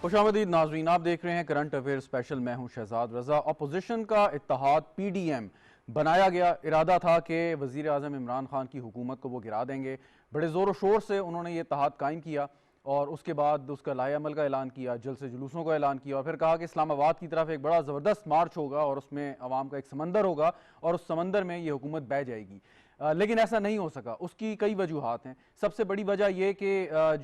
खुशामदीद नाज़रीन, आप देख रहे हैं करंट अफेयर स्पेशल। मैं हूं शहजाद रजा। अपोजिशन का इत्तेहाद PDM बनाया गया। इरादा था कि वज़ीर आज़म इमरान खान की हुकूमत को वो गिरा देंगे। बड़े ज़ोर शोर से उन्होंने ये इत्तेहाद कायम किया और उसके बाद उसका लाए अमल का ऐलान किया, जलसे जुलूसों का ऐलान किया और फिर कहा कि इस्लामाबाद की तरफ एक बड़ा ज़बरदस्त मार्च होगा और उसमें अवाम का एक समंदर होगा और उस समंदर में ये हुकूमत बह जाएगी। लेकिन ऐसा नहीं हो सका। उसकी कई वजूहात हैं। सबसे बड़ी वजह यह कि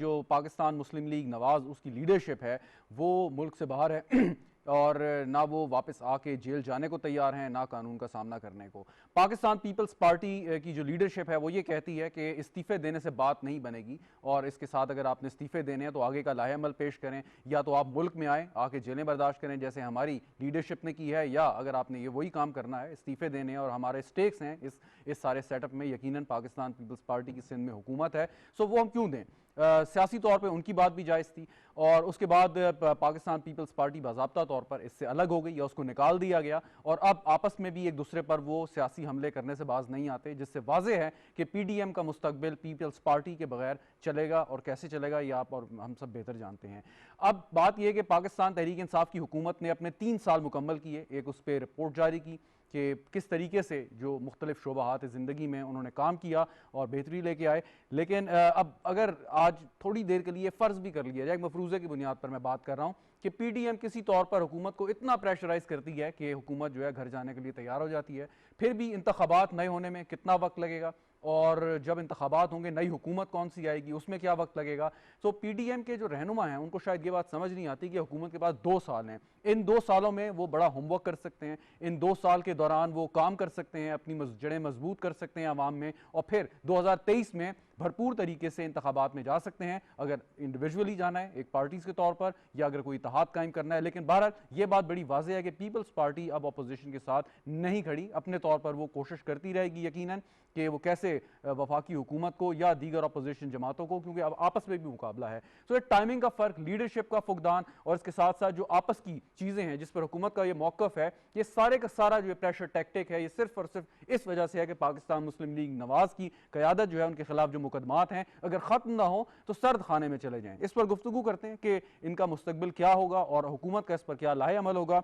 जो पाकिस्तान मुस्लिम लीग नवाज़ उसकी लीडरशिप है वो मुल्क से बाहर है और ना वो वापस आके जेल जाने को तैयार हैं, ना कानून का सामना करने को। पाकिस्तान पीपल्स पार्टी की जो लीडरशिप है वो ये कहती है कि इस्तीफ़े देने से बात नहीं बनेगी और इसके साथ अगर आपने इस्तीफ़े देने हैं तो आगे का लाहेअमल पेश करें, या तो आप मुल्क में आएँ, आके जेलें बर्दाश्त करें जैसे हमारी लीडरशिप ने की है, या अगर आपने ये वही काम करना है, इस्तीफ़े देने और हमारे स्टेक्स हैं इस सारे सेटअप में, यकीनन पाकिस्तान पीपल्स पार्टी की सिंध में हुकूमत है, सो वो हम क्यों दें। सियासी तौर पे उनकी बात भी जायज़ थी और उसके बाद पाकिस्तान पीपल्स पार्टी बाज़ाब्ता तौर पर इससे अलग हो गई या उसको निकाल दिया गया और अब आपस में भी एक दूसरे पर वो सियासी हमले करने से बाज नहीं आते, जिससे वाज़ेह है कि PDM का मुस्तकबिल पीपल्स पार्टी के बगैर चलेगा और कैसे चलेगा ये आप और हम सब बेहतर जानते हैं। अब बात यह कि पाकिस्तान तहरीक इंसाफ की हुकूमत ने अपने 3 साल मुकम्मल किए। एक उस पर रिपोर्ट जारी की कि किस तरीके से जो मुख्तलिफ शोबाहात ज़िंदगी में उन्होंने काम किया और बेहतरी लेके आए। लेकिन अब अगर आज थोड़ी देर के लिए फ़र्ज़ भी कर लिया जाए, एक मफरूज़े की बुनियाद पर मैं बात कर रहा हूँ कि PDM किसी तौर पर हुकूमत को इतना प्रेशराइज़ करती है कि हुकूमत जो है घर जाने के लिए तैयार हो जाती है, फिर भी इंतखाबात नए होने में कितना वक्त लगेगा और जब इंतखाबात होंगे नई हुकूमत कौन सी आएगी उसमें क्या वक्त लगेगा। तो PDM के जो रहनुमा हैं उनको शायद ये बात समझ नहीं आती कि हुकूमत के पास 2 साल हैं। इन 2 सालों में वो बड़ा होमवर्क कर सकते हैं, इन 2 साल के दौरान वो काम कर सकते हैं, अपनी जड़ें मजबूत कर सकते हैं आवाम में और फिर 2023 में भरपूर तरीके से इंतखाबात में जा सकते हैं, अगर इंडिविजुअली जाना है एक पार्टीज के तौर पर या अगर कोई इत्तेहाद कायम करना है। लेकिन बहरहाल ये बात बड़ी वाज़ेह है कि पीपल्स पार्टी अब अपोजिशन के साथ नहीं खड़ी। अपने तौर पर वो कोशिश करती रहेगी यकीनन कि वो कैसे वफाकी हुकूमत को या दीगर अपोजिशन जमातों को, क्योंकि अब आपस में भी मुकाबला है। सो ये टाइमिंग का फ़र्क, लीडरशिप का फुकदान और इसके साथ साथ जो आपस की चीज़ें हैं जिस पर हुकूमत का ये मौक़िफ़ है, ये सारे का सारा जो प्रेशर टैक्टिक है ये सिर्फ और सिर्फ इस वजह से है कि पाकिस्तान मुस्लिम लीग नवाज़ की क़यादत जो है उनके खिलाफ जो मुकदमात हैं अगर ख़त्म ना हो तो सर्द खाने में चले जाएं। इस पर गुफ्तगू करते हैं कि इनका मुस्तकबिल क्या होगा और हुकूमत का इस पर क्या लाहे अमल होगा।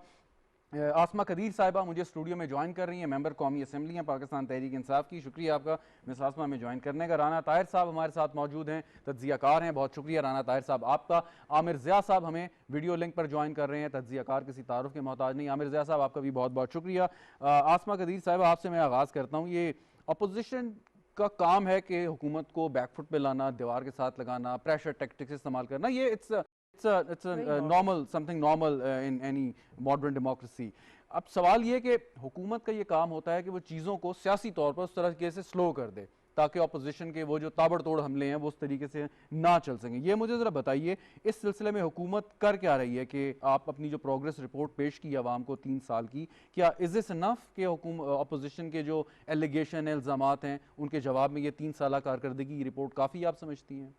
आसमा कदीर साहिबा मुझे स्टूडियो में ज्वाइन कर रही हैं, मेंबर कौमी असम्बली हैं पाकिस्तान तहरीक इंसाफ की। शुक्रिया आपका मिस आसमा में ज्वाइन करने का। राना ताहिर साहब हमारे साथ मौजूद हैं, तज्जियाकार हैं, बहुत शुक्रिया राना ताहिर साहब आपका। आमिर ज़िया साहब हमें वीडियो लिंक पर ज्वाइन कर रहे हैं, तज्जियाकार किसी तारुफ के मोहताज नहीं। आमिर ज़िया साहब आपका भी बहुत बहुत शुक्रिया। आसमा कदीर साहिबा आपसे मैं आगाज़ करता हूँ। ये अपोजिशन का काम है कि हुकूमत को बैकफुट पे लाना, दीवार के साथ लगाना, प्रेशर टैक्टिक्स इस्तेमाल करना, ये it's a normal, something normal in any modern democracy. अब सवाल ये कि हुकूमत का ये काम होता है कि वो चीज़ों को सियासी तौर पर उस तरह से स्लो कर दे ताकि अपोजिशन के वो जो ताबड़तोड़ हमले हैं वो उस तरीके से ना चल सकें। ये मुझे ज़रा बताइए इस सिलसिले में हुकूमत कर क्या रही है कि आप अपनी जो प्रोग्रेस रिपोर्ट पेश की आवाम को 3 साल की, क्या इज़ दिस इनफ कि अपोजिशन के जो एलिगेशन इल्ज़ामात हैं उनके जवाब में ये 3 साल कारकर्दगी की रिपोर्ट काफ़ी आप समझती हैं?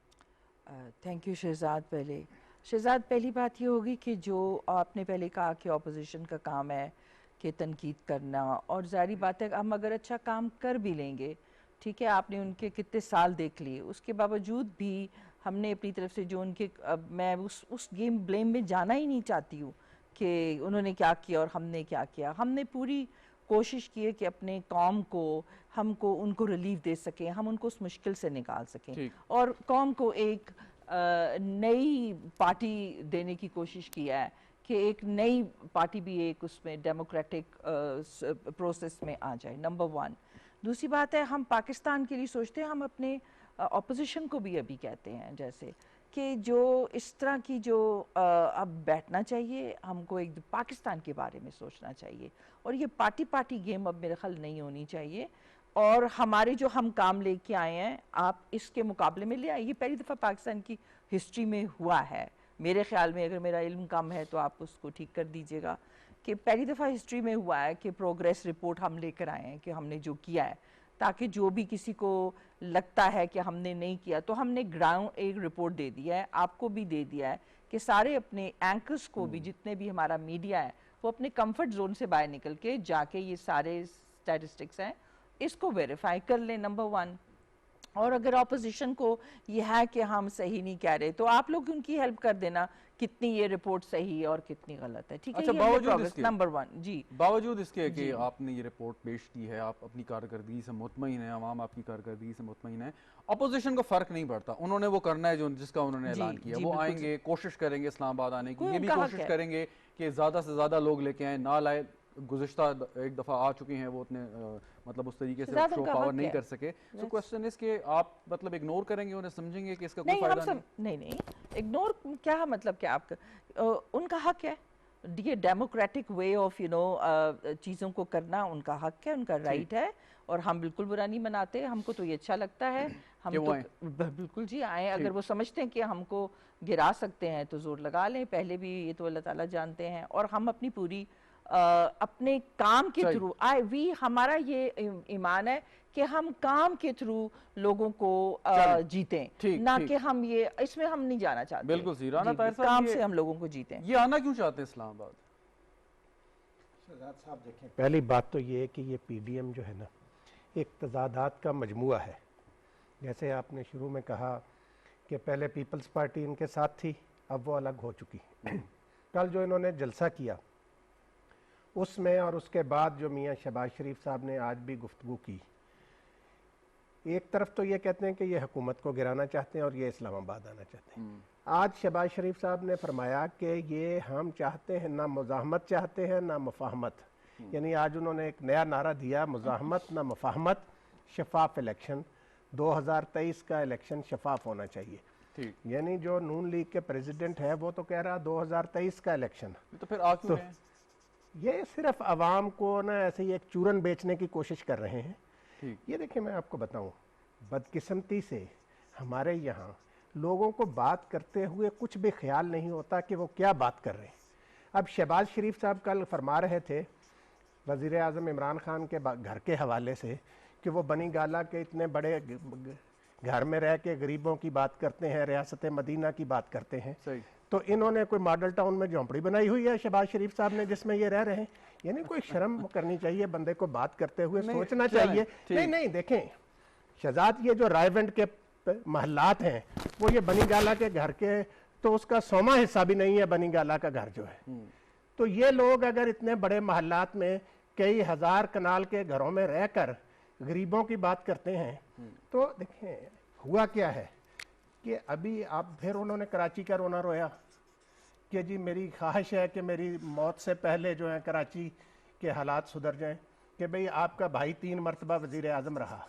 Thank you Shahzad. पहली बात ये होगी कि जो आपने पहले कहा कि अपोजिशन का काम है कि तनकीद करना, और जारी बात है हम अगर अच्छा काम कर भी लेंगे, ठीक है, आपने उनके कितने साल देख लिए, उसके बावजूद भी हमने अपनी तरफ से जो उनके, अब मैं उस गेम ब्लेम में जाना ही नहीं चाहती हूँ कि उन्होंने क्या किया और हमने क्या किया। हमने पूरी कोशिश की है कि अपने कौम को, हमको उनको रिलीफ दे सकें, हम उनको उस मुश्किल से निकाल सकें और कौम को एक नई पार्टी देने की कोशिश किया है कि एक नई पार्टी भी एक उसमें डेमोक्रेटिक प्रोसेस में आ जाए, नंबर 1। दूसरी बात है, हम पाकिस्तान के लिए सोचते हैं, हम अपने ऑपोजिशन को भी अभी कहते हैं जैसे कि जो इस तरह की जो अब बैठना चाहिए, हमको एक पाकिस्तान के बारे में सोचना चाहिए और ये पार्टी गेम अब मेरे ख्याल नहीं होनी चाहिए। और हमारे जो हम काम लेके आए हैं आप इसके मुकाबले में ले आए, ये पहली दफ़ा पाकिस्तान की हिस्ट्री में हुआ है मेरे ख्याल में, अगर मेरा इल्म कम है तो आप उसको ठीक कर दीजिएगा, कि पहली दफ़ा हिस्ट्री में हुआ है कि प्रोग्रेस रिपोर्ट हम लेकर आए हैं कि हमने जो किया है, ताकि जो भी किसी को लगता है कि हमने नहीं किया तो हमने ग्राउंड एक रिपोर्ट दे दिया है, आपको भी दे दिया है कि सारे अपने एंकर्स को भी, जितने भी हमारा मीडिया है वो अपने कंफर्ट जोन से बाहर निकल के जाके ये सारे स्टैटिस्टिक्स हैं इसको वेरीफाई कर लें, नंबर 1। और अगर ऑपोजिशन को ये है कि हम सही नहीं कह रहे तो आप लोग उनकी हेल्प कर देना कितनी ये रिपोर्ट सही है और कितनी गलत है, ठीक है। अच्छा, ये बावजूद इसके नंबर 1 जी, बावजूद इसके कि जी। आपने ये रिपोर्ट पेश की है, आप अपनी कारकर्दगी से मुतमईन है, अवाम आपकी कारकर्दगी से मुतमईन है, अपोजिशन को फर्क नहीं पड़ता, उन्होंने वो करना है जो जिसका उन्होंने जी, ऐलान किया, जी, वो बिल्कुल आएंगे, कोशिश करेंगे इस्लामाबाद आने की, कोई ये भी उनका हक कोशिश है। करेंगे कि ज़्यादा से ज़्यादा लोग लेके आए, ना लाए, गुज़िश्ता एक दफ़ा आ चुके हैं वो उतने मतलब उस तरीके से ज़्यादा शो उनका पावर हक नहीं है। कर सके। सो क्वेश्चन इज कि आप मतलब इग्नोर करेंगे, उन्हें समझेंगे कि इसका कोई नहीं हम फ़ायदा सब नहीं इग्नोर क्या मतलब क्या आपका उनका हक है, ये डेमोक्रेटिक वे ऑफ चीज़ों को करना उनका हक है, उनका राइट है, और हम बिल्कुल बुरा नहीं मनाते, हमको तो ये अच्छा लगता है। हम कि वो तो आएं। बिल्कुल जी आए, अगर ठीक। वो समझते हैं कि हमको गिरा सकते हैं तो जोर लगा लें, पहले भी ये तो अल्लाह ताला जानते हैं, और हम अपनी पूरी अपने काम के सही। थ्रू हमारा ये ईमान है कि हम काम के थ्रू लोगों को चलें। जीतें, ठीक ना ठीक, कि हम ये इसमें हम नहीं जाना चाहते। बिल्कुल सही। राना जी, ताहिर साहब, काम से हम लोगों को जीतें। ये आना क्यों चाहते हैं इस्लामाबाद? शहजाद साहब देखें, पहली बात तो ये है कि ये पीडीएम जो है ना, एक तजादात का मजमुआ है। जैसे आपने शुरू में कहा कि पहले पीपल्स पार्टी इनके साथ थी, अब वो अलग हो चुकी। कल जो इन्होंने जलसा किया उसमें, और उसके बाद जो मियाँ शहबाज शरीफ साहब ने आज भी गुफ्तगू की, एक तरफ तो ये कहते हैं कि ये हुकूमत को गिराना चाहते हैं और ये इस्लामाबाद आना चाहते हैं। आज शहबाज शरीफ साहब ने फरमाया कि ये हम चाहते हैं, ना मुज़ाहमत चाहते हैं ना मुफाहमत। यानी आज उन्होंने एक नया नारा दिया, मुज़ाहमत ना मुफाहमत, शफाफ इलेक्शन, 2023 का इलेक्शन शफाफ होना चाहिए। ठीक। यानी जो नून लीग के प्रेसिडेंट है वो तो कह रहा 2023 का इलेक्शन। तो फिर आ क्यों तो रहे हैं? ये सिर्फ आवाम को ना ऐसे ही एक चूरन बेचने की कोशिश कर रहे हैं। ठीक। ये देखिए, मैं आपको बताऊं, बदकिस्मती से हमारे यहाँ लोगों को बात करते हुए कुछ भी ख्याल नहीं होता कि वो क्या बात कर रहे हैं। अब शहबाज शरीफ साहब कल फरमा रहे थे वज़ीर आज़म इमरान खान के घर के हवाले से कि वो बनी गाला के इतने बड़े घर में रह के गरीबों की बात करते हैं, रियासत मदीना की बात करते हैं। सही। तो इन्होंने कोई मॉडल टाउन में झोंपड़ी बनाई हुई है शहबाज शरीफ साहब ने जिसमें ये रह रहे हैं। यानी कोई शर्म करनी चाहिए बंदे को, बात करते हुए नहीं, सोचना चलें, चाहिए। ठीक। नहीं नहीं, देखें शहजाद, ये जो रायवेंड के महल्लात हैं वो ये बनी गाला के घर के तो उसका 100वां हिस्सा भी नहीं है बनी गाला का घर जो है। तो ये लोग अगर इतने बड़े महल्लात में कई हजार कनाल के घरों में रहकर गरीबों की बात करते हैं, तो देखें हुआ क्या है कि अभी आप फिर उन्होंने कराची का रोना रोया कि जी मेरी ख्वाहिश है कि मेरी मौत से पहले जो है कराची के हालात सुधर जाएं, कि भाई आपका भाई 3 मरतबा वजीर आज़म रहा,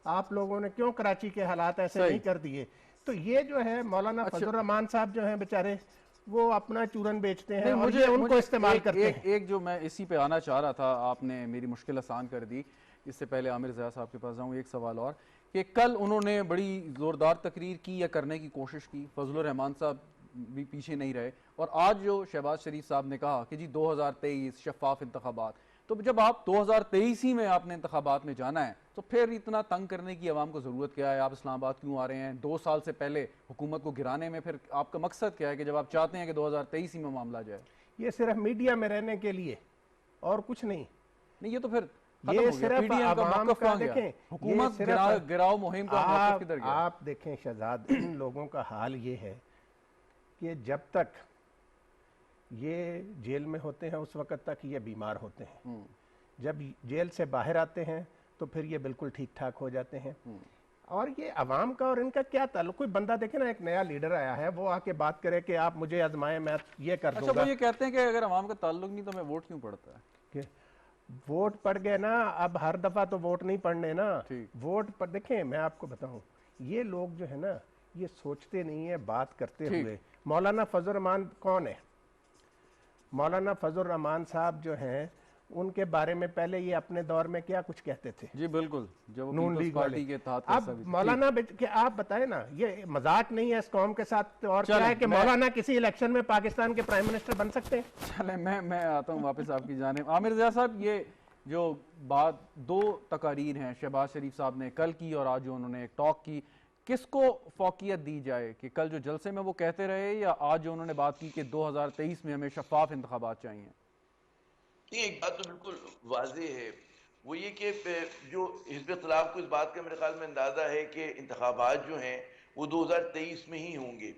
आप लोगों ने क्यों कराची के हालात ऐसे नहीं कर दिए। तो ये जो है मौलाना फजल रहमान साहब जो हैं बेचारे, वो अपना चूरन बेचते हैं और ये उनको इस्तेमाल करते हैं। एक जो मैं इसी पे आना चाह रहा था, आपने मेरी मुश्किल आसान कर दी। इससे पहले आमिर ज़िया साहब के पास जाऊँ, एक सवाल और कि कल उन्होंने बड़ी ज़ोरदार तकरीर की या करने की कोशिश की, फजल रहमान साहब भी पीछे नहीं रहे, और आज जो शहबाज शरीफ साहब ने कहा कि जी 2023 शफाफ इंतखाबात, तो जब आप 2023 ही में आपने इंतखाबात में जाना है तो फिर इतना तंग करने की आवाम को ज़रूरत क्या है? आप इस्लामाबाद क्यों आ रहे हैं 2 साल से पहले हुकूमत को गिराने में? फिर आपका मकसद क्या है कि जब आप चाहते हैं कि 2023 ही में मामला जाए? ये सिर्फ मीडिया में रहने के लिए और कुछ नहीं। नहीं, ये तो फिर ये सिर्फ आवाम का देखें, हुकूमत गिराओ मुहिम का मौक़िफ़ किधर गया? आप देखें शहजाद, इन लोगों का हाल ये है कि जब तक ये जेल में होते हैं उस वक़्त तक ये बीमार होते हैं, जब जेल से बाहर आते हैं तो फिर ये बिल्कुल ठीक ठाक हो जाते हैं। और ये अवाम का और इनका क्या ताल्लुक? कोई बंदा देखे ना, एक नया लीडर आया है, वो आके बात करे कि आप मुझे आजमाएं, मैं ये कर अच्छा, दूंगा। वो ये कहते हैं कि अगर अवाम का ताल्लुक नहीं तो हमें वोट क्यों पड़ता है? कि वोट पड़ गए ना, अब हर दफा तो वोट नहीं पड़ने ना। ठीक। वोट पर देखें, मैं आपको बताऊं, ये लोग जो है ना ये सोचते नहीं है बात करते ठीक। हुए। मौलाना फजल रहमान कौन है? मौलाना फजल रहमान साहब जो हैं उनके बारे में पहले ये अपने दौर में क्या कुछ कहते थे? जी बिल्कुल, जब नून पीपल्स लीग पार्टी वाले। के तहत अब मौलाना कि आप बताएं ना, ये मजाक नहीं है इस कौम के साथ, और क्या चलें, है कि मौलाना किसी इलेक्शन में पाकिस्तान के प्राइम मिनिस्टर बन सकते हैं? चले, मैं आता हूँ वापस आपकी जानिब। आमिर ज़िया साहब, ये जो बात 2 तकारीर हैं शहबाज शरीफ साहब ने कल की और आज जो उन्होंने एक टॉक की, किसको फौकियत दी जाए कि कल जो जलसे में वो कहते रहे या आज जो उन्होंने बात की कि 2023 में हमें शफाफ इंतखाबात चाहिए? नहीं, एक बात तो बिल्कुल वाज़ेह है, वो ये कि जो हिज़्ब इख्तिलाफ को इस बात का मेरे ख्याल में अंदाज़ा है कि इंतखाबात जो हैं वो 2023 में ही होंगे।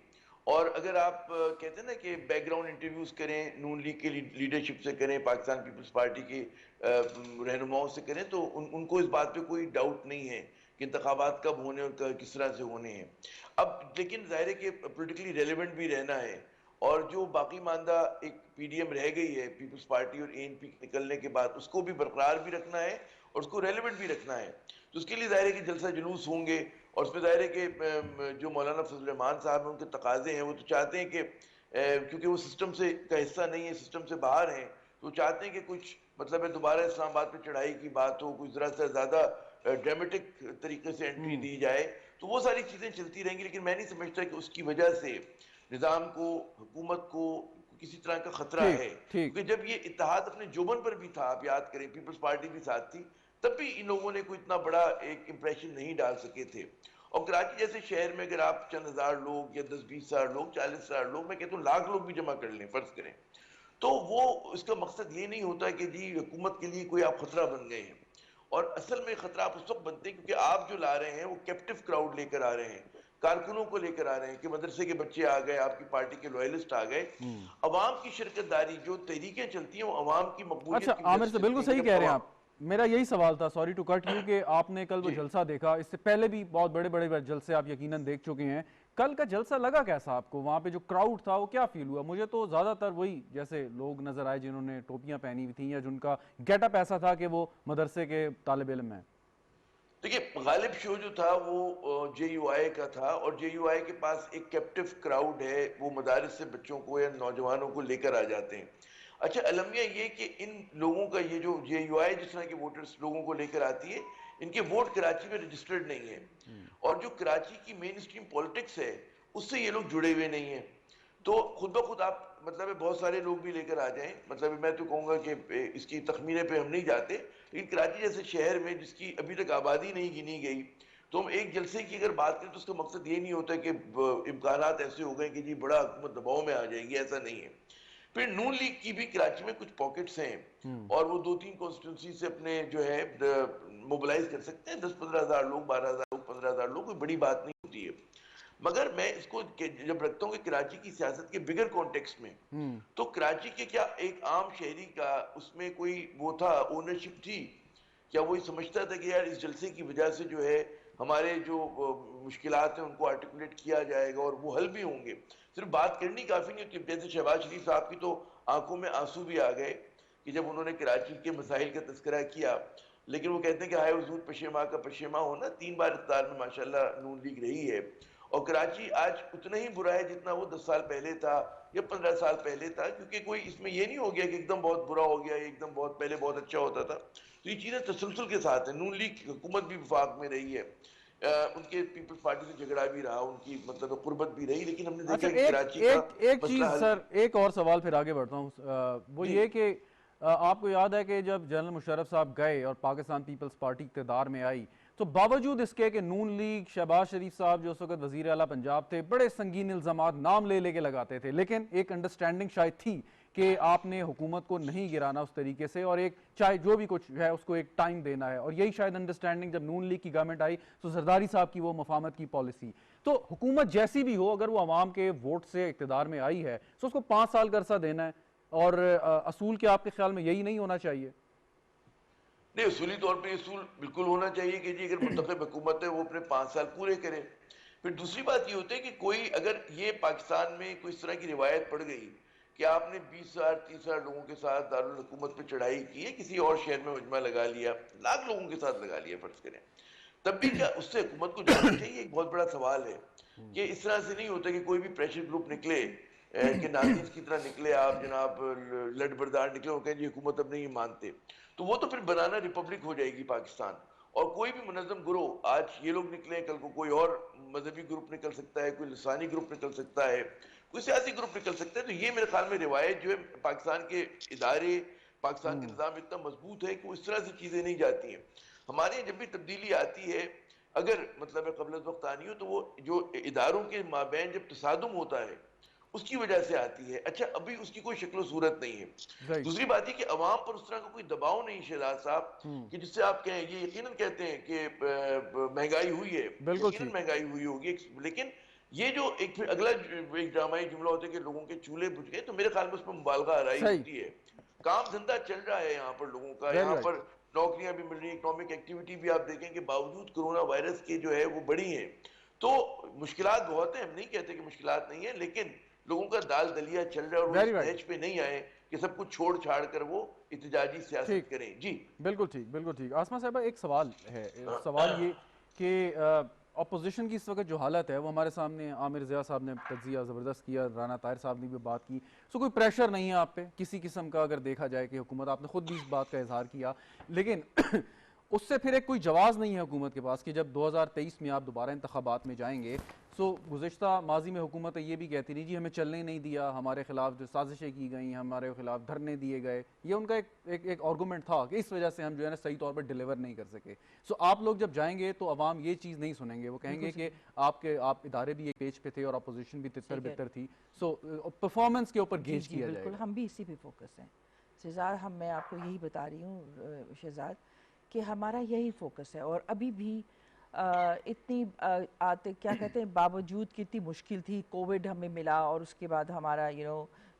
और अगर आप कहते हैं ना कि बैकग्राउंड इंटरव्यूज़ करें, नून लीग के लीडरशिप से करें, पाकिस्तान पीपल्स पार्टी के रहनुमाओं से करें, तो उनको इस बात पे कोई डाउट नहीं है कि इंतखाबात कब होने और किस तरह से होने हैं। अब लेकिन ज़ाहिर है कि पोलिटिकली रेलिवेंट भी रहना है, और जो बाकी मानदा एक पीडीएम रह गई है पीपल्स पार्टी और एएनपी निकलने के बाद, उसको भी बरकरार भी रखना है और उसको रेलिवेंट भी रखना है। तो उसके लिए ज़ाहिर है कि जलसा जुलूस होंगे, और उसमें ज़ाहिर है कि जो मौलाना फजल रहमान साहब हैं, उनके तकाजे हैं, वो तो चाहते हैं कि क्योंकि वो सिस्टम से का हिस्सा नहीं है, सिस्टम से बाहर हैं, तो वो चाहते हैं कि कुछ मतलब है दोबारा इस्लामाबाद पे चढ़ाई की बात हो, कुछ ज़रा से ज़्यादा ड्रामेटिक तरीके से एंट्री दी जाए, तो वो सारी चीज़ें चलती रहेंगी। लेकिन मैं नहीं समझता कि उसकी वजह से निज़ाम को, हुकूमत को किसी तरह का खतरा है, ठीक। क्योंकि जब ये इत्तेहाद अपने जोबन पर भी था, आप याद करें पीपल्स पार्टी भी साथ थी, तब भी इन लोगों ने कोई इतना बड़ा एक इंप्रेशन नहीं डाल सके थे। और कराची जैसे शहर में अगर आप चंद हजार लोग या 10-20 हजार लोग, 40 हजार लोग, मैं कहता हूँ लाख लोग भी जमा कर लें, फर्ज करें, तो वो इसका मकसद ये नहीं होता कि जी हुकूमत के लिए कोई आप खतरा बन गए हैं। और असल में खतरा आप उस वक्त बनते हैं क्योंकि आप जो ला रहे हैं वो कैप्टिव क्राउड लेकर आ रहे हैं, कारकुनों को लेकर आ रहे हैं कि मदरसे के बच्चे आ गए, आपकी पार्टी के लॉयलिस्ट आ गए। अवाम की शिरकतदारी, जो तहरीकें चलती हैं, वो अवाम की अच्छा मकबूलियत की आमिर वजह से से बिल्कुल चलती सही हैं। कह रहे हैं आप। मेरा यही सवाल था, सॉरी टू कट यू, कि आपने कल वो जी। जलसा देखा, इससे पहले भी बहुत बड़े बड़े जलसे आप यकीनन देख चुके हैं। कल का जलसा लगा कैसा आपको? वहां पे जो क्राउड था वो क्या फील हुआ? मुझे तो ज्यादातर वही जैसे लोग नजर आए जिन्होंने टोपियां पहनी हुई थी या जिनका गेटअप ऐसा था कि वो मदरसे के तालिब इल्म हैं। देखिए, गालिब शो जो था वो जेयूआई का था, और जेयूआई के पास एक कैप्टिव क्राउड है, वो मदारिस से बच्चों को या नौजवानों को लेकर आ जाते हैं। अच्छा, अलमिया ये कि इन लोगों का ये जो जेयूआई जिस तरह के वोटर्स लोगों को लेकर आती है, इनके वोट कराची में रजिस्टर्ड नहीं है, और जो कराची की मेन स्ट्रीम पॉलिटिक्स है उससे ये लोग जुड़े हुए नहीं है। तो खुद ब खुद आप मतलब है बहुत सारे लोग भी लेकर आ जाएं, मतलब मैं तो कहूँगा कि इसकी तखमीने पे हम नहीं जाते, लेकिन कराची जैसे शहर में जिसकी अभी तक आबादी नहीं गिनी गई, तो हम एक जलसे की अगर बात करें तो उसका मकसद ये नहीं होता कि इम्कानात ऐसे हो गए कि जी बड़ा हुकूमत दबाव में आ जाएगी, ऐसा नहीं है। फिर नून लीग की भी कराची में कुछ पॉकेट्स हैं, और वो 2-3 कॉन्स्टिट्यूंसी से अपने जो है मोबिलाइज कर सकते हैं, 10-15 हजार लोग, 12 हजार लोग, 15 हजार लोग, कोई बड़ी बात नहीं होती है। मगर मैं इसको जब रखता हूँ कि कराची की सियासत के बिगर कॉन्टेक्स्ट में, तो कराची के क्या एक आम शहरी का उसमें कोई वो था, ओनरशिप थी? क्या वो ये समझता था कि यार इस जलसे की वजह से जो है हमारे जो मुश्किलात हैं उनको आर्टिकुलेट किया जाएगा और वो हल भी होंगे? सिर्फ बात करनी काफी नहीं होती। जैसे शहबाज शरीफ साहब की तो आंखों में आंसू भी आ गए कि जब उन्होंने कराची के मसाइल का तस्करा किया, लेकिन वो कहते हैं कि हाय हुजूर पशेमा का पशेमा होना, 3 बार इक़्तिदार में माशाल्लाह नून लीग रही है, और कराची आज उतना ही बुरा है जितना वो 10 साल पहले था या 15 साल पहले था, क्योंकि कोई इसमें ये नहीं हो गया कि एकदम बहुत बुरा हो गया, एकदम बहुत पहले बहुत अच्छा होता था। तो ये चीज़ें तसलसल के साथ है। नून लीग हुकूमत भी वफाक में रही है, उनके पीपल्स पार्टी से झगड़ा भी रहा, उनकी मतलब कुर्बत भी रही, लेकिन हमने अच्छा, देखा कि एक कराची एक का एक चीज मसला हल। सर, एक और सवाल फिर आगे बढ़ता हूँ। वो जी। ये कि आपको याद है कि जब जनरल मुशर्रफ साहब गए और पाकिस्तान पीपल्स पार्टी इक़्तिदार में आई, तो बावजूद इसके कि नून लीग, शहबाज शरीफ साहब जो उस वक्त वजीर आला पंजाब थे, बड़े संगीन इल्जामात नाम ले लेके लगाते थे, लेकिन एक अंडरस्टैंडिंग शायद थी कि आपने हुकूमत को नहीं गिराना उस तरीके से, और एक चाहे जो भी कुछ है उसको एक टाइम देना है, और यही शायद अंडरस्टैंडिंग जब नून लीग की गवर्नमेंट आई तो जरदारी साहब की वो मफामत की पॉलिसी। तो हुकूमत जैसी भी हो, अगर वो अवाम के वोट से इक़्तिदार में आई है तो उसको 5 साल का अरसा देना है, और असूल के आपके ख्याल में यही नहीं होना चाहिए? नहीं, उसूली तौर पे असूल बिल्कुल होना चाहिए कि जी अगर मुंतखब हुकूमत है वो अपने 5 साल पूरे करे। फिर दूसरी बात ये होती है कि कोई अगर ये पाकिस्तान में कोई इस तरह की रिवायत पड़ गई कि आपने 20,000 30,000 लोगों के साथ दारुल हुकूमत पे चढ़ाई की है, किसी और शहर में मजमा लगा लिया, लाख लोगों के साथ लगा लिया फर्ज करें, तब भी क्या उससे हुकूमत को जाना चाहिए? एक बहुत बड़ा सवाल है कि इस तरह से नहीं होता कि कोई भी प्रेशर ग्रुप निकले कि नाजीज की तरह निकले, आप जनाब लड़बरदार निकले और कहें जी हुकूमत अब नहीं मानते, तो वो तो फिर बनाना रिपब्लिक हो जाएगी पाकिस्तान। और कोई भी मुनज़्ज़म ग्रोह, आज ये लोग निकले, कल को कोई और मजहबी ग्रुप निकल सकता है, कोई लसानी ग्रुप निकल सकता है, कोई सियासी ग्रुप निकल सकता है। तो ये मेरे ख्याल में रिवायत जो है, पाकिस्तान के इदारे, पाकिस्तान के निज़ाम इतना मजबूत है कि वो इस तरह से चीज़ें नहीं जाती हैं। हमारे यहाँ जब भी तब्दीली आती है, अगर मतलब कबल वक्त आनी हो, तो वो जो इदारों के माबैन जब तसादुम होता है उसकी वजह से आती है। अच्छा, अभी उसकी कोई शक्ल सूरत नहीं है। राइट। दूसरी बात ये कि अवाम पर उस तरह का कोई दबाव नहीं शहजाद साहब कि जिससे आप कहें, ये यकीनन कहते हैं कि महंगाई हुई है, बिल्कुल यकीनन ठीक। महंगाई हुई होगी, लेकिन ये जो एक फिर अगला एक ड्रामाई जुमला होता है कि लोगों के चूल्हे बुझ गए, तो मेरे ख्याल में उस पर मुबालगा आराई सही। होती है। काम धंधा चल रहा है यहाँ पर लोगों का, वेरी यहाँ राइट। पर नौकरियां भी मिल रही है, इकोनॉमिक एक्टिविटी भी आप देखें कि बावजूद कोरोना वायरस के जो है वो बढ़ी है। तो मुश्किलात बहुत है, हम नहीं कहते कि मुश्किलात नहीं है, लेकिन लोगों का दाल दलिया चल रहा है और वो वेरी इस राइट। नहज पे नहीं आए कि सब कुछ छोड़ छाड़ कर वो इत्तेजाजी सियासत ठीक। करें। जी बिल्कुल ठीक, बिल्कुल ठीक। आसमा साहबा, एक सवाल है, सवाल ये कि अपोजिशन की इस वक्त जो हालत है वो हमारे सामने, आमिर ज़िया साहब ने तज्जिया ज़बरदस्त किया, राना ताहिर साहब ने भी बात की, सो कोई प्रेशर नहीं है आप पे किसी किस्म का, अगर देखा जाए कि हुकूमत, आपने खुद भी इस बात का इजहार किया, लेकिन उससे फिर एक कोई जवाब नहीं है हुकूमत के पास कि जब 2023 में आप दोबारा इंतखाबात में जाएंगे, सो गुज़िश्ता माजी में हुकूमत ये भी कहती रही जी हमें चलने नहीं दिया, हमारे खिलाफ जो साजिशें की गई, हमारे खिलाफ धरने दिए गए, ये उनका एक आर्गूमेंट था कि इस वजह से हम जो है ना सही तौर पर डिलीवर नहीं कर सके। सो आप लोग जब जाएंगे तो अवाम ये चीज़ नहीं सुनेंगे, वो कहेंगे कि आप इदारे भी एक पेज पे थे और अपोजिशन भी तितर बितर थी, सो परफॉर्मेंस के ऊपर गेज किया बिल्कुल, जाएगा। हम भी इसी पे फोकस हैं शहजाद। मैं आपको यही बता रही हूँ शहजाद कि हमारा यही फोकस है। और अभी भी इतनी आते क्या कहते हैं, बावजूद कि इतनी मुश्किल थी, कोविड हमें मिला और उसके बाद हमारा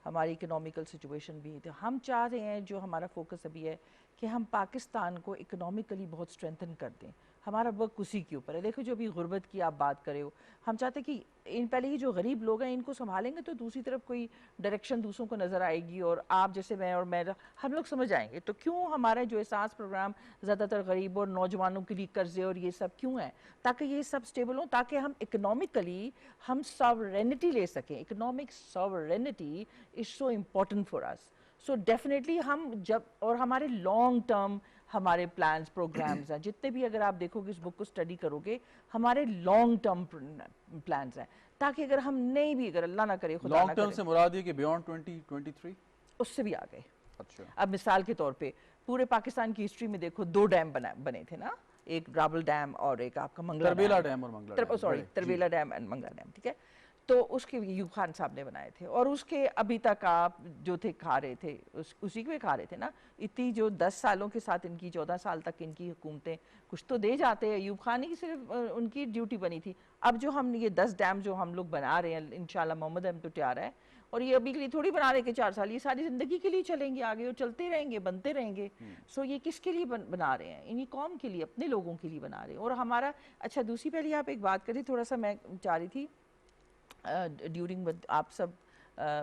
हमारी इकोनॉमिकल सिचुएशन भी, तो हम चाह रहे हैं, जो हमारा फोकस अभी है कि हम पाकिस्तान को इकोनॉमिकली बहुत स्ट्रेंथन कर दें। हमारा वर्क उसी के ऊपर है। देखो, जो अभी गुर्बत की आप बात कर रहे हो, हम चाहते हैं कि पहले ये जो गरीब लोग हैं इनको संभालेंगे तो दूसरी तरफ कोई डायरेक्शन दूसरों को नज़र आएगी, और आप जैसे मैं और मैं हम लोग समझ आएंगे। तो क्यों हमारा जो एहसास प्रोग्राम ज़्यादातर गरीब और नौजवानों के लिए कर्जे और ये सब क्यों है, ताकि ये सब स्टेबल हों, ताकि हम इकोनॉमिकली हम सॉवरेनिटी ले सकें। Economic sovereignty is so important for us. So definitely हम जब, और हमारे लॉन्ग टर्म हमारे प्लान्स प्रोग्राम्स हैं, जितने भी अगर आप देखोगे इस बुक को स्टडी करोगे, हमारे लॉन्ग टर्म प्लान्स हैं, ताकि अगर हम नहीं भी, अगर अल्लाह ना करे, खुदा ना लॉन्ग टर्म करे, से मुराद ये कि बियॉन्ड 2023। उससे भी आ गए। अच्छा। अब मिसाल के तौर पे पूरे पाकिस्तान की हिस्ट्री में देखो, 2 डैम बने थे ना, एक रावल डैम और एक आपका मंगला तरबेला डैम और मंगला डैम, सॉरी, बड़े, जी। Tarbela dam and Mangla dam, ठीक है। तो उसके यूब खान साहब ने बनाए थे, और उसके अभी तक आप जो थे खा रहे थे, उसी को खा रहे थे ना। इतनी जो 10 सालों के साथ इनकी 14 साल तक इनकी हुकूमतें कुछ तो दे जाते हैं। यूब खान ही सिर्फ उनकी ड्यूटी बनी थी। अब जो हम ये 10 डैम जो हम लोग बना रहे हैं, इंशाल्लाह मोहम्मद अहमद तो तैयार है, और ये अभी के लिए थोड़ी बना रहे कि 4 साल, ये सारी ज़िंदगी के लिए चलेंगे आगे और चलते रहेंगे, बनते रहेंगे। सो ये किसके लिए बना रहे हैं? इन्हीं कौम के लिए, अपने लोगों के लिए बना रहे हैं। और हमारा, अच्छा दूसरी पहले आप एक बात करें, थोड़ा सा मैं चाह रही थी ड्यूरिंग आप सब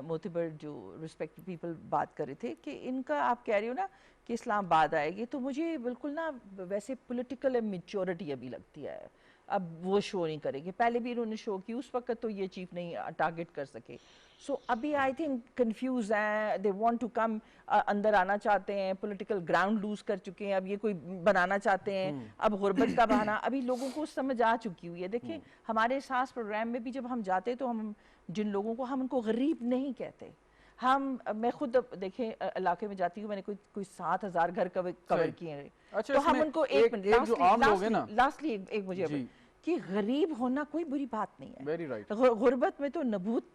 मोतिबर जो रिस्पेक्टेड पीपल बात कर रहे थे कि इनका, आप कह रहे हो ना कि इस्लामाबाद आएगी, तो मुझे बिल्कुल ना वैसे पॉलिटिकल मेच्योरिटी अभी लगती है। अब वो शो नहीं करेंगे, पहले भी इन्होंने शो की, उस वक्त तो ये चीफ नहीं टारगेट कर सके। सो अभी आई थिंक कंफ्यूज हैं, दे वांट टू कम, अंदर आना चाहते हैं, पॉलिटिकल ग्राउंड लूज कर चुके हैं, अब ये कोई बनाना चाहते हैं, अब गुर्बत का बहाना अभी लोगों को समझ आ चुकी हुई है। देखिए, हमारे सास प्रोग्राम में भी जब हम जाते तो हम जिन लोगों को, हम उनको गरीब नहीं कहते, मैं खुद देखें इलाके में जाती हूँ, मैंने कोई 7,000 घर कवर किए हैं। अच्छा, तो हम उनको एक जो आम लोग हैं ना, लास्टली एक मुझे कि गरीब होना कोई बुरी बात नहीं है। Very right. गुर्बत में तो नबूत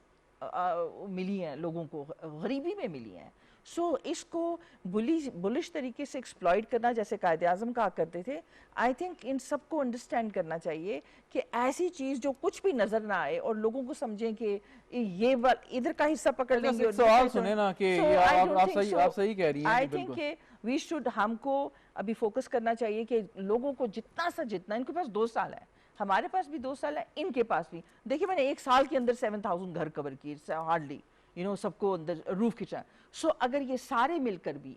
मिली है लोगों को, गरीबी में मिली है। सो इसको बुलिश तरीके से एक्सप्लॉइट करना, जैसे कायदे आज़म कहा करते थे, आई थिंक इन सबको अंडरस्टैंड करना चाहिए कि ऐसी चीज़ जो कुछ भी नज़र ना आए और लोगों को समझें कि ये इधर का हिस्सा पकड़ लेंगे। सवाल सुने ना कि आप सही कह रही हैं। आई थिंक वी शुड, हमको अभी फोकस करना चाहिए कि लोगों को जितना से जितना, इनके पास 2 साल है, हमारे पास भी 2 साल है, इनके पास भी। देखिए, मैंने 1 साल के अंदर 7,000 घर कवर किए, हार्डली, सबको अंदर रूफ किचन। सो अगर ये सारे मिलकर भी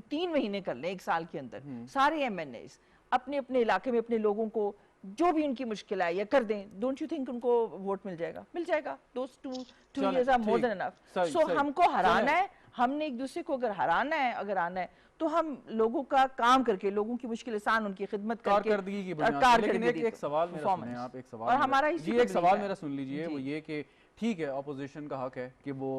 3 महीने कर लें 1 साल के अंदर, सारे MNAs अपने अपने इलाके में अपने लोगों को जो भी उनकी मुश्किल है या कर दें, डोंट यू थिंक उनको वोट मिल जाएगा? मिल जाएगा। Those 2 years are more than enough. So हमको हराना है, हमने एक दूसरे को अगर हराना है, अगर आना है, तो हम लोगों का काम करके, लोगों की मुश्किल आसान, उनकी खिदमत करके, कारकर्दगी की बुनियाद पर। लेकिन एक सवाल मेरा सुनिए आप, एक सवाल, और हमारा जी एक सवाल मेरा सुन लीजिए, वो ये कि ठीक है, अपोजिशन का हक है कि वो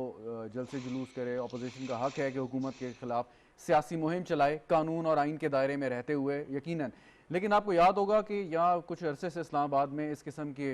जलसे जुलूस करे, अपोजिशन का हक है कि हुकूमत के खिलाफ सियासी मुहिम चलाए, कानून और आइन के दायरे में रहते हुए, यकीनन। लेकिन आपको याद होगा कि यहाँ कुछ अरसे से इस्लामाबाद में इस किस्म की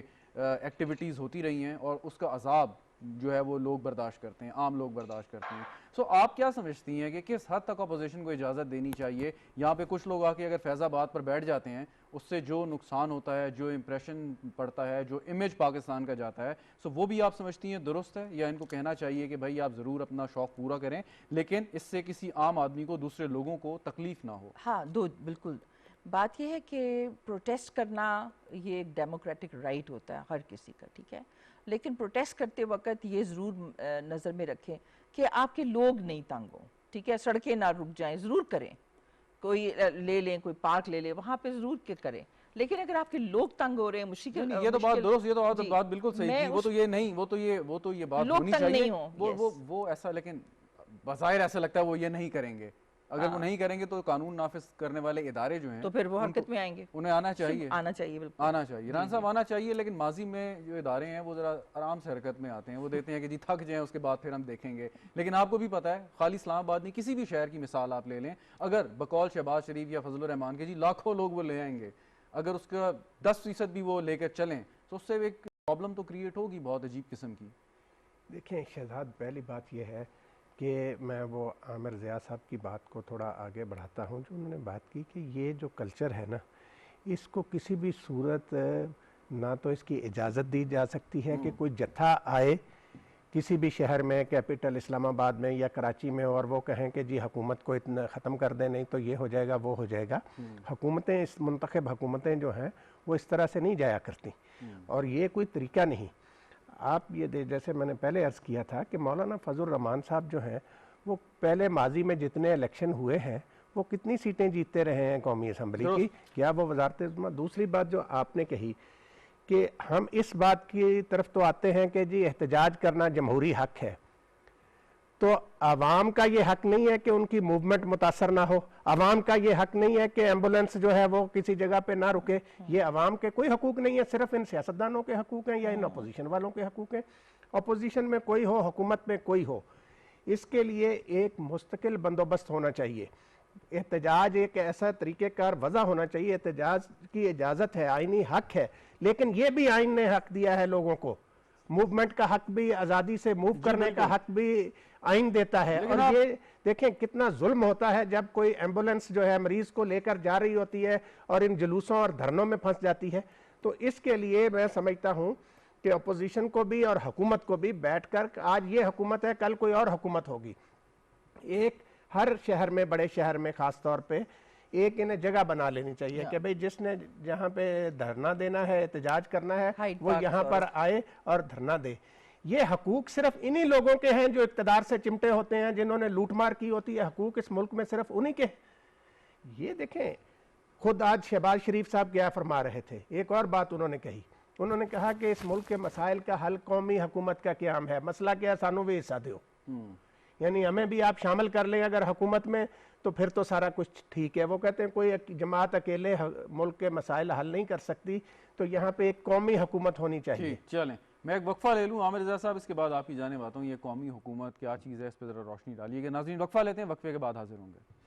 एक्टिविटीज़ होती रही हैं और उसका अजाब जो है वो लोग बर्दाश्त करते हैं, आम लोग बर्दाश्त करते हैं। सो आप क्या समझती हैं कि किस हद तक अपोजिशन को इजाज़त देनी चाहिए? यहाँ पे कुछ लोग आके अगर फैज़ाबाद पर बैठ जाते हैं, उससे जो नुकसान होता है, जो इम्प्रेशन पड़ता है, जो इमेज पाकिस्तान का जाता है, सो वो भी आप समझती हैं दुरुस्त है, या इनको कहना चाहिए कि भाई आप ज़रूर अपना शौक़ पूरा करें लेकिन इससे किसी आम आदमी को, दूसरे लोगों को तकलीफ़ ना हो? हाँ, दो बिल्कुल। बात यह है कि प्रोटेस्ट करना ये एक डेमोक्रेटिक राइट होता है हर किसी का, ठीक है, लेकिन प्रोटेस्ट करते वक्त ये ज़रूर नज़र में रखें कि आपके लोग नहीं तंग हों, ठीक है, सड़कें ना रुक जाएं, ज़रूर करें, कोई ले लें, कोई पार्क ले लें, वहाँ पे ज़रूर के करें, लेकिन अगर आपके लोग तंग हो रहे हैं, मुश्किल ये तो बात दुरुस्त, ये तो बात बिल्कुल सही थी। वो तो ये नहीं, वो तो ये बात होनी चाहिए, वो ऐसा, लेकिन बज़ाहिर ऐसा लगता है वो ये नहीं करेंगे। अगर वो नहीं करेंगे तो कानून नाफिज करने वाले इदारे जो हैं तो फिर वो हरकत में आएंगे, उन्हें आना चाहिए, बिल्कुल आना चाहिए, रान साहब आना चाहिए। लेकिन माजी में जो इदारे हैं वो जरा आराम से हरकत में आते हैं, वो देते हैं कि जी थक जाएं उसके बाद फिर हम देखेंगे। लेकिन आपको भी पता है, खाली इस्लामाबाद नहीं, किसी भी शहर की मिसाल आप ले लें, अगर बकौल शहबाज शरीफ या फजलुर रहमान के जी लाखों लोग वो ले आएंगे, अगर उसका 10% भी वो लेकर चलें तो उससे एक प्रॉब्लम तो क्रिएट होगी बहुत अजीब किस्म की। देखिए शहजाद, पहली बात यह है कि मैं वो आमिर ज़िया साहब की बात को थोड़ा आगे बढ़ाता हूँ, जो उन्होंने बात की कि ये जो कल्चर है ना, इसको किसी भी सूरत ना तो इसकी इजाज़त दी जा सकती है कि कोई जत्था आए किसी भी शहर में, कैपिटल इस्लामाबाद में या कराची में, और वो कहें कि जी हुकूमत को इतना ख़त्म कर दें, नहीं तो ये हो जाएगा वो हो जाएगा। हुकूमतें, इस मुंतखब हुकूमतें जो हैं वो इस तरह से नहीं जाया करती, और ये कोई तरीका नहीं। आप ये जैसे मैंने पहले अर्ज़ किया था कि मौलाना फजलुर रहमान साहब जो हैं वो पहले माजी में जितने इलेक्शन हुए हैं वो कितनी सीटें जीतते रहे हैं कौमी असम्बली की, क्या वो वजारत। दूसरी बात जो आपने कही कि हम इस बात की तरफ तो आते हैं कि जी एहतजाज करना जमहूरी हक है, तो आवाम का ये हक नहीं है कि उनकी मूवमेंट मुतासर ना हो, आवाम का ये हक नहीं है कि एम्बुलेंस जो है वो किसी जगह पे ना रुके, ये आवाम के कोई हकूक नहीं है, सिर्फ इन सियासतदानों के हकूक हैं या इन अपोजिशन वालों के हकूक हैं। अपोजिशन में कोई हो, हुकूमत में कोई हो, इसके लिए एक मुस्तकिल बंदोबस्त होना चाहिए। एहतजाज एक ऐसा तरीक़ेकार वज़ा होना चाहिए, एहतजाज की इजाज़त है, आइनी हक है, लेकिन ये भी आइन ने हक दिया है लोगों को, मूवमेंट का हक भी, आज़ादी से मूव करने का हक भी आइन देता है। और ये देखें कितना जुल्म होता है जब कोई एम्बुलेंस जो है मरीज को लेकर जा रही होती है और इन जुलूसों और धरनों में फंस जाती है। तो इसके लिए मैं समझता हूँ कि अपोजिशन को भी और हुकूमत को भी बैठकर, आज ये हुकूमत है, कल कोई और हुकूमत होगी, एक हर शहर में, बड़े शहर में खास तौर पे एक इन्हें जगह बना लेनी चाहिए कि भाई जिसने जहाँ पे धरना देना है, एहतजाज करना है, वो यहाँ पर आए और धरना दे। ये हकूक सिर्फ इन्हीं लोगों के हैं जो इक़्तिदार से चिमटे होते हैं, जिन्होंने लूटमार की होती है, हकूक इस मुल्क में सिर्फ उन्हीं के। ये देखें, खुद आज शहबाज शरीफ साहब क्या फरमा रहे थे, एक और बात उन्होंने कही, उन्होंने कहा कि इस मुल्क के मसाइल का हल कौमी हुकूमत का क़याम है, मसला क्या, सानू भी हिस्सा दो, यानी हमें भी आप शामिल कर लें अगर हुकूमत में, तो फिर तो सारा कुछ ठीक है। वो कहते हैं कोई जमात अकेले मुल्क के मसाइल हल नहीं कर सकती, तो यहाँ पे एक कौमी हुकूमत होनी चाहिए। चलें, मैं एक वक्फा ले लूँ आमिर रज़ा साहब, इसके बाद आपकी जाने बात हूँ, ये कौमी हुकूमत क्या चीज़ है, इस पर ज़रा रोशनी डालिएगा। नाज़रीन वक्फा लेते हैं, वक्फे के बाद हाजिर होंगे।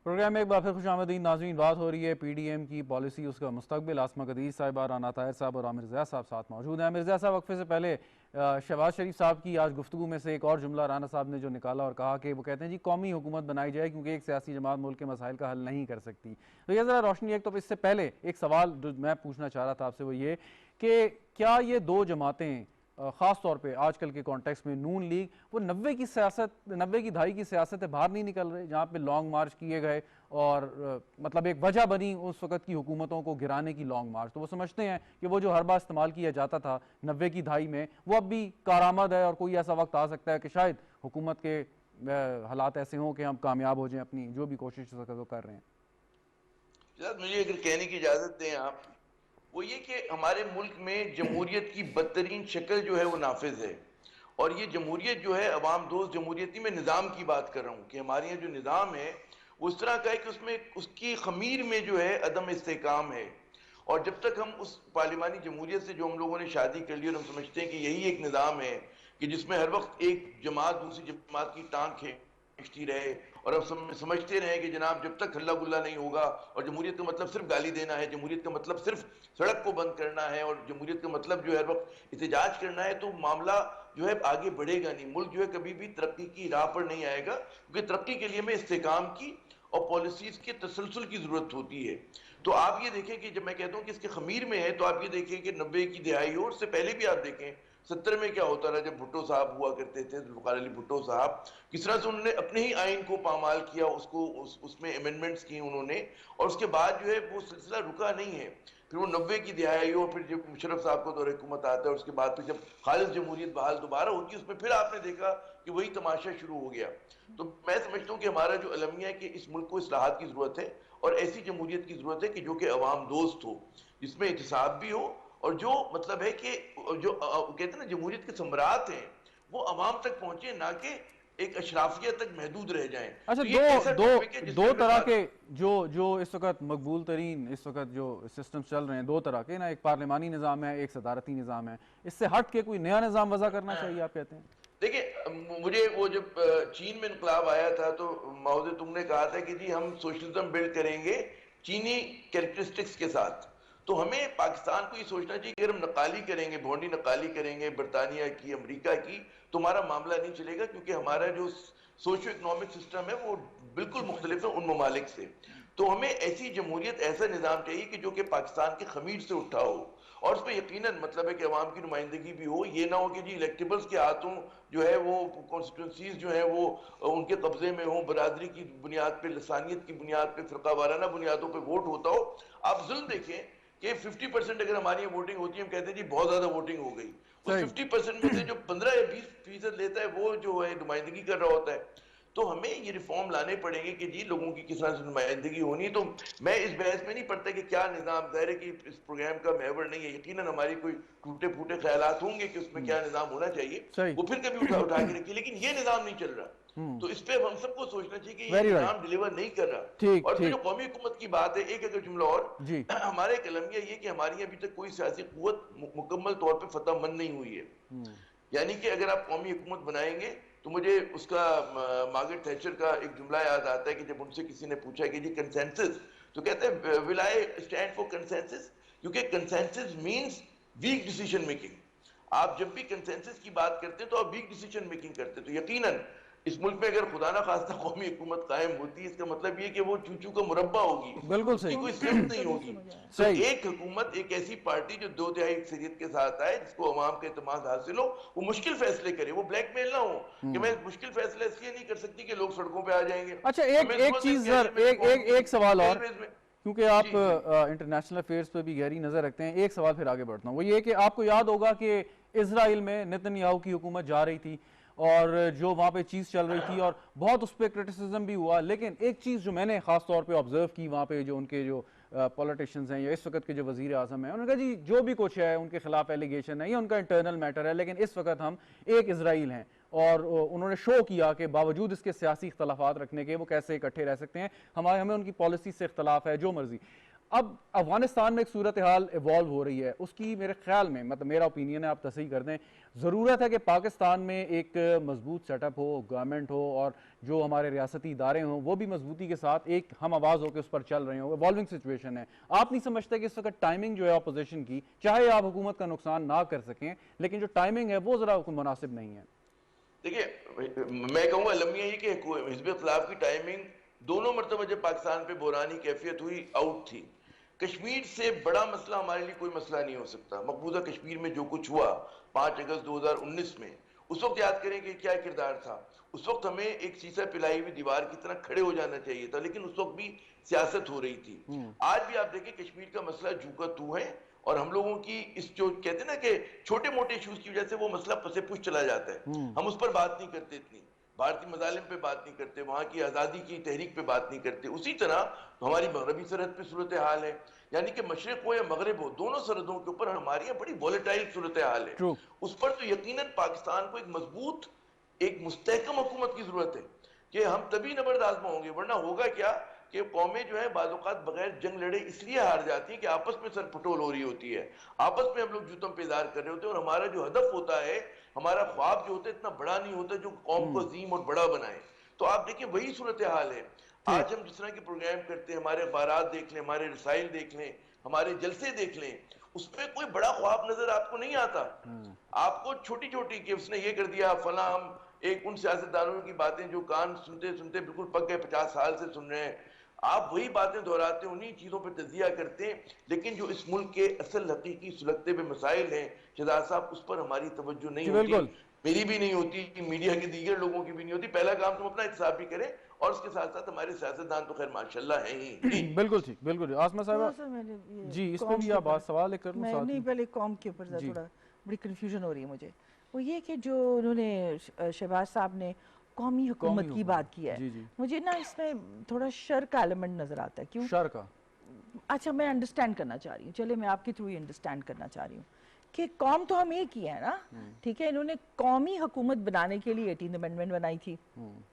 प्रोग्राम में एक बार फिर खुशामदीन नाज़रीन। बात हो रही है PDM की पॉलिसी, उसका मुस्तकबिल। आसमा कदीर साहिबा, राना ताहिर साहब और आमिर ज़िया साहब साथ मौजूद हैं। आमिर ज़िया साहब, वक्फे से पहले शहबाज शरीफ साहब की आज गुफ्तगू में से एक और जुमला राना साहब ने जो निकाला और कहा कि वो कहते हैं जी कौमी हुकूमत बनाई जाए क्योंकि एक सियासी जमात मुल्क के मसाइल का हल नहीं कर सकती। तो ये ज़रा रोशनी, एक तो इससे पहले एक सवाल जो मैं पूछना चाह रहा था आपसे वो ये कि क्या ये दो जमातें ख़ास तौर पे आजकल के कॉन्टेक्स्ट में नून लीग वो 90 की सियासत, 90 की दहाई की सियासत से बाहर नहीं निकल रहे, जहाँ पे लॉन्ग मार्च किए गए और मतलब एक वजह बनी उस वक्त की हुकूमतों को गिराने की लॉन्ग मार्च। तो वो समझते हैं कि वो जो हर बार इस्तेमाल किया जाता था 90 की दहाई में, वो अब भी कारआमद है और कोई ऐसा वक्त आ सकता है कि शायद हुकूमत के हालात ऐसे हों कि हम कामयाब हो जाएं अपनी जो भी कोशिश कर रहे हैं। मुझे अगर कहने की इजाजत दें आप, वो ये कि हमारे मुल्क में जमहूरियत की बदतरीन शक्ल जो है वो नाफिज है। और ये जमहूरियत जो है अवाम दोस्त जमहूरियती में निज़ाम की बात कर रहा हूँ कि हमारे यहाँ जो निज़ाम है वो इस तरह का है कि उसमें उसकी खमीर में जो है अदम इस्तेकाम है। और जब तक हम उस पार्लिमानी जमहूरियत से जो हम लोगों ने शादी कर ली और हम समझते हैं कि यही एक निज़ाम है कि जिसमें हर वक्त एक जमात दूसरी जमात की टांग खींचती रहे और अब समझते रहे कि जनाब जब तक हल्ला गुल्ला नहीं होगा, और जमहूरियत का मतलब सिर्फ गाली देना है, जमहूरियत का मतलब सिर्फ सड़क को बंद करना है और जमहूरियत का मतलब जो है हर वक्त एहतजाज करना है, तो मामला जो है आगे बढ़ेगा नहीं। मुल्क जो है कभी भी तरक्की की राह पर नहीं आएगा, क्योंकि तरक्की के लिए हमें इस्तेकाम की और पॉलिसीज के तसलसल की जरूरत होती है। तो आप ये देखें कि जब मैं कहता हूँ कि इसके खमीर में है, तो आप ये देखें कि 90 की दिहाई और उससे पहले भी आप देखें 70 में क्या होता रहा, जब भुट्टो साहब हुआ करते थे, जुल्फ़िकार अली भुट्टो साहब, किस तरह से उन्होंने अपने ही आइन को पामाल किया, उसको उसमें अमेंडमेंट्स किए उन्होंने, और उसके बाद जो है वो सिलसिला रुका नहीं है। फिर वो 90 की दिहाई और फिर जब मुशर्रफ साहब को दौर हुकूमत आता है, उसके बाद फिर जब खालिद जमहूरियत बहाल दोबारा होती है, उसमें फिर आपने देखा कि वही तमाशा शुरू हो गया। तो मैं समझता हूँ कि हमारा जो अलमिया है कि इस मुल्क को इस्लाहात की जरूरत है और ऐसी जमहूरियत की जरूरत है कि जो कि अवाम दोस्त हो, जिसमें एहतसाब भी हो, और जो मतलब है कि जो कहते हैं ना जमहूरियत के सम्राट हैं वो अवाम तक पहुंचे, ना कि एक अशराफिया तक महदूद रह जाएं। अच्छा, तो ये एक ऐसा टॉपिक है दो जिसमें तरह के जो इस वक्त मकबूल तरीन इस वक्त जो सिस्टम चल रहे हैं, दो तरह के ना, एक पार्लिमानी निज़ाम है, एक सदारती निज़ाम है। इससे हट के कोई नया निज़ाम वज़ा करना चाहिए आप कहते हैं? देखिए, मुझे वो जब चीन में इनकलाब आया था तो माओ जे तुंग ने कहा था कि जी हम सोशलिज्म बिल्ड करेंगे चीनी कैरेक्टरिस्टिक्स के साथ। तो हमें पाकिस्तान को ये सोचना चाहिए कि अगर हम नकाली करेंगे, भोंडी नकाली करेंगे बरतानिया की, अमेरिका की, तो हमारा मामला नहीं चलेगा, क्योंकि हमारा जो सोशो इकोनॉमिक सिस्टम है वो बिल्कुल मुख्तलिफ है उन ममालिक से। तो हमें ऐसी जमहूरियत, ऐसा निज़ाम चाहिए कि जो कि पाकिस्तान के खमीर से उठा हो, और उसमें यकीनन मतलब है कि अवाम की नुमाइंदगी भी हो। ये ना हो कि जी इलेक्टेबल्स के हाथों जो है वो कॉन्स्टिट्यूंसीज जो है वो उनके कब्जे में हो, बरादरी की बुनियाद पे, लसानियत की बुनियाद पे, फिरका वाराना बुनियादों पे वोट होता हो। आप जुल्म देखें कि 50% अगर हमारी वोटिंग होती है, हम कहते हैं जी बहुत ज्यादा वोटिंग हो गई, उस 50% में से जो 15 या 20% लेता है वो जो है नुमाइंदगी कर रहा होता है। तो हमें ये रिफॉर्म लाने पड़ेंगे कि जी लोगों की किस तरह से नुमाइंदगी होनी। तो मैं इस बहस में नहीं पड़ता कि क्या निज़ाम, ज़ाहिर है कि इस प्रोग्राम का महवर नहीं है, यकीनन हमारी कोई टूटे फूटे ख्यालात होंगे कि उसमें क्या निज़ाम होना चाहिए, वो फिर कभी उठा के रखिए, लेकिन ये निज़ाम नहीं चल रहा। तो इस पे हम सबको सोचना चाहिए कि ये निज़ाम डिलीवर नहीं कर रहा। और फिर जो कौमी हुकूमत की बात है, एक अगर जुमला और, हमारे कलमिया ये कि हमारी अभी तक कोई सियासी कुव्वत मुकम्मल तौर पर फतहमंद नहीं हुई है। यानी कि अगर आप कौमी हुकूमत बनाएंगे तो मुझे उसका मार्गरेट थैचर का एक जुमला याद आता है कि जब उनसे किसी ने पूछा कि जी कंसेंसस, तो कहते हैं will I stand for consensus, क्योंकि consensus means weak decision making. आप जब भी कंसेंसस की बात करते हैं तो आप वीक डिसीजन मेकिंग करते हैं। तो यकीनन इस मुल्क में अगर खुदा ना खास्ता कौमी हुकूमत कायम होती है, इसका मतलब ये कि वो चूचू का मुरब्बा होगी, बिल्कुल सही, कोई सिर्फ नहीं होगी। तो एक हुकूमत, एक ऐसी पार्टी जो 2/3 अक्सरियत के साथ आए, जिसको अवाम का एतमाद हासिल हो, वो मुश्किल फैसले करे, वो ब्लैकमेल ना हो कि मैं मुश्किल फैसले इसलिए नहीं कर सकती कि लोग सड़कों पे आ जाएंगे। अच्छा, एक चीज सर, एक सवाल और, क्योंकि आप इंटरनेशनल अफेयर्स पे भी गहरी नजर रखते हैं, एक सवाल फिर आगे बढ़ता हूँ। वो ये कि आपको याद होगा कि इजराइल में नेतन्याहू की हुकूमत जा रही थी और जो वहाँ पे चीज़ चल रही थी और बहुत उस पर क्रिटिसिज्म भी हुआ, लेकिन एक चीज़ जो मैंने ख़ास तौर पे ऑब्जर्व की वहाँ पे जो उनके जो पॉलिटिशियंस हैं या इस वक्त के जो वज़ीर आज़म हैं, उन्होंने कहा जी जो भी कुछ है उनके खिलाफ एलिगेशन है, ये उनका इंटरनल मैटर है, लेकिन इस वक्त हम एक इजराइल हैं। और उन्होंने शो किया कि बावजूद इसके सियासी इख्तलाफात रखने के वो कैसे इकट्ठे रह सकते हैं, हमें उनकी पॉलिसी से इख्तलाफ है, जो मर्जी। अब अफगानिस्तान में एक सूरत हाल इवॉल्व हो रही है, उसकी मेरे ख्याल में, मतलब मेरा ओपिनियन है, आप तसही कर दें, ज़रूरत है कि पाकिस्तान में एक मजबूत सेटअप हो, गवर्नमेंट हो और जो हमारे रियासती इदारे हों वो भी मजबूती के साथ एक हम आवाज़ होकर उस पर चल रहे हों। इवॉल्विंग सिचुएशन है। आप नहीं समझते कि इस वक्त टाइमिंग जो है अपोजिशन की, चाहे आप हुकूमत का नुकसान ना कर सकें, लेकिन जो टाइमिंग है वो ज़रा मुनासिब नहीं है? देखिए, मैं कहूँगा लम्हा ये कि हिज़्ब इख्तिलाफ की टाइमिंग दोनों मरतबा जब पाकिस्तान पे बुरानी कैफियत हुई आउट थी। कश्मीर से बड़ा मसला हमारे लिए कोई मसला नहीं हो सकता। मकबूजा कश्मीर में जो कुछ हुआ 5 अगस्त 2019 में, उस वक्त याद करें कि क्या किरदार था। उस वक्त हमें एक शीशा पिलाई हुई दीवार की तरह खड़े हो जाना चाहिए था, लेकिन उस वक्त भी सियासत हो रही थी। आज भी आप देखें कश्मीर का मसला जू का तू है और हम लोगों की इस जो कहते हैं ना कि छोटे मोटे इश्यूज की वजह से वो मसला पसे पुश चला जाता है। हम उस पर बात नहीं करते, इतनी भारतीय मजालिम पे बात नहीं करते, वहां की आज़ादी की तहरीक पे बात नहीं करते। उसी तरह हमारी मगरबी सरहद पे सूरत हाल है, यानी कि मशरिक हो या मगरब हो, दोनों सरहदों के ऊपर हमारी यहाँ बड़ी वॉलेटाइल सूरत हाल है। उस पर तो यकीनन पाकिस्तान को एक मजबूत, एक मुस्तहकम हुकूमत की जरूरत है कि हम तभी नबरदाश्त में होंगे। वरना होगा क्या कि कौमें जो है बाज़-औक़ात बगैर जंग लड़े इसलिए हार जाती हैं कि आपस में सरपटोल हो रही होती है, आपस में हम लोग जूतम पेदार कर रहे होते हैं और हमारा जो हदफ होता है, हमारा ख्वाब जो होता है इतना बड़ा नहीं होता जो कौम को अजीम और बड़ा बनाए। तो आप देखिए वही सूरत हाल है। आज हम जिस तरह के प्रोग्राम करते हैं, हमारे अखबारात देख लें, हमारे रसाइल देख लें, हमारे जलसे देख लें, उसमें कोई बड़ा ख्वाब नजर आपको नहीं आता। आपको छोटी छोटी कि उसने ये कर दिया फला, हम एक उन सियासतदानों की बातें जो कान सुनते सुनते बिल्कुल पक गए, 50 साल से सुन रहे हैं, आप वही बातें दोहराते हैं, उन्हीं चीजों पर तजिया करते हैं। लेकिन जो इस मुल्क के असल हकीकी सुलगते हुए मसाइल हैं शहजाद साहब, उस पर हमारी तवज्जो नहीं होती, मेरी भी नहीं होती, मीडिया के दीगर लोगों की भी नहीं होती। पहला काम तुम अपना एहतसाब भी करें और उसके साथ साथ हमारे सियासतदान तो खैर माशाल्लाह हैं ही। बिल्कुल ठीक, बिल्कुल। आसमा साहब जी, इस पे भी आप बात सवाल कर लूं साथ नहीं, पहले कौम के ऊपर थोड़ा बड़ी कंफ्यूजन हो रही है मुझे। वो ये कि जो उन्होंने शहबाज साहब ने कौमी हुकूमत की बात की है, मुझे ना इसमें थोड़ा शर का एलिमेंट नजर आता है। क्यों शर का? अच्छा, मैं अंडरस्टैंड करना चाह रही हूँ, चले मैं आपके थ्रू ही अंडरस्टैंड करना चाह रही हूँ कि कौम तो हम एक ही है ना, ठीक है। इन्होंने कौमी हुकूमत बनाने के लिए 18th अमेंडमेंट बनाई थी,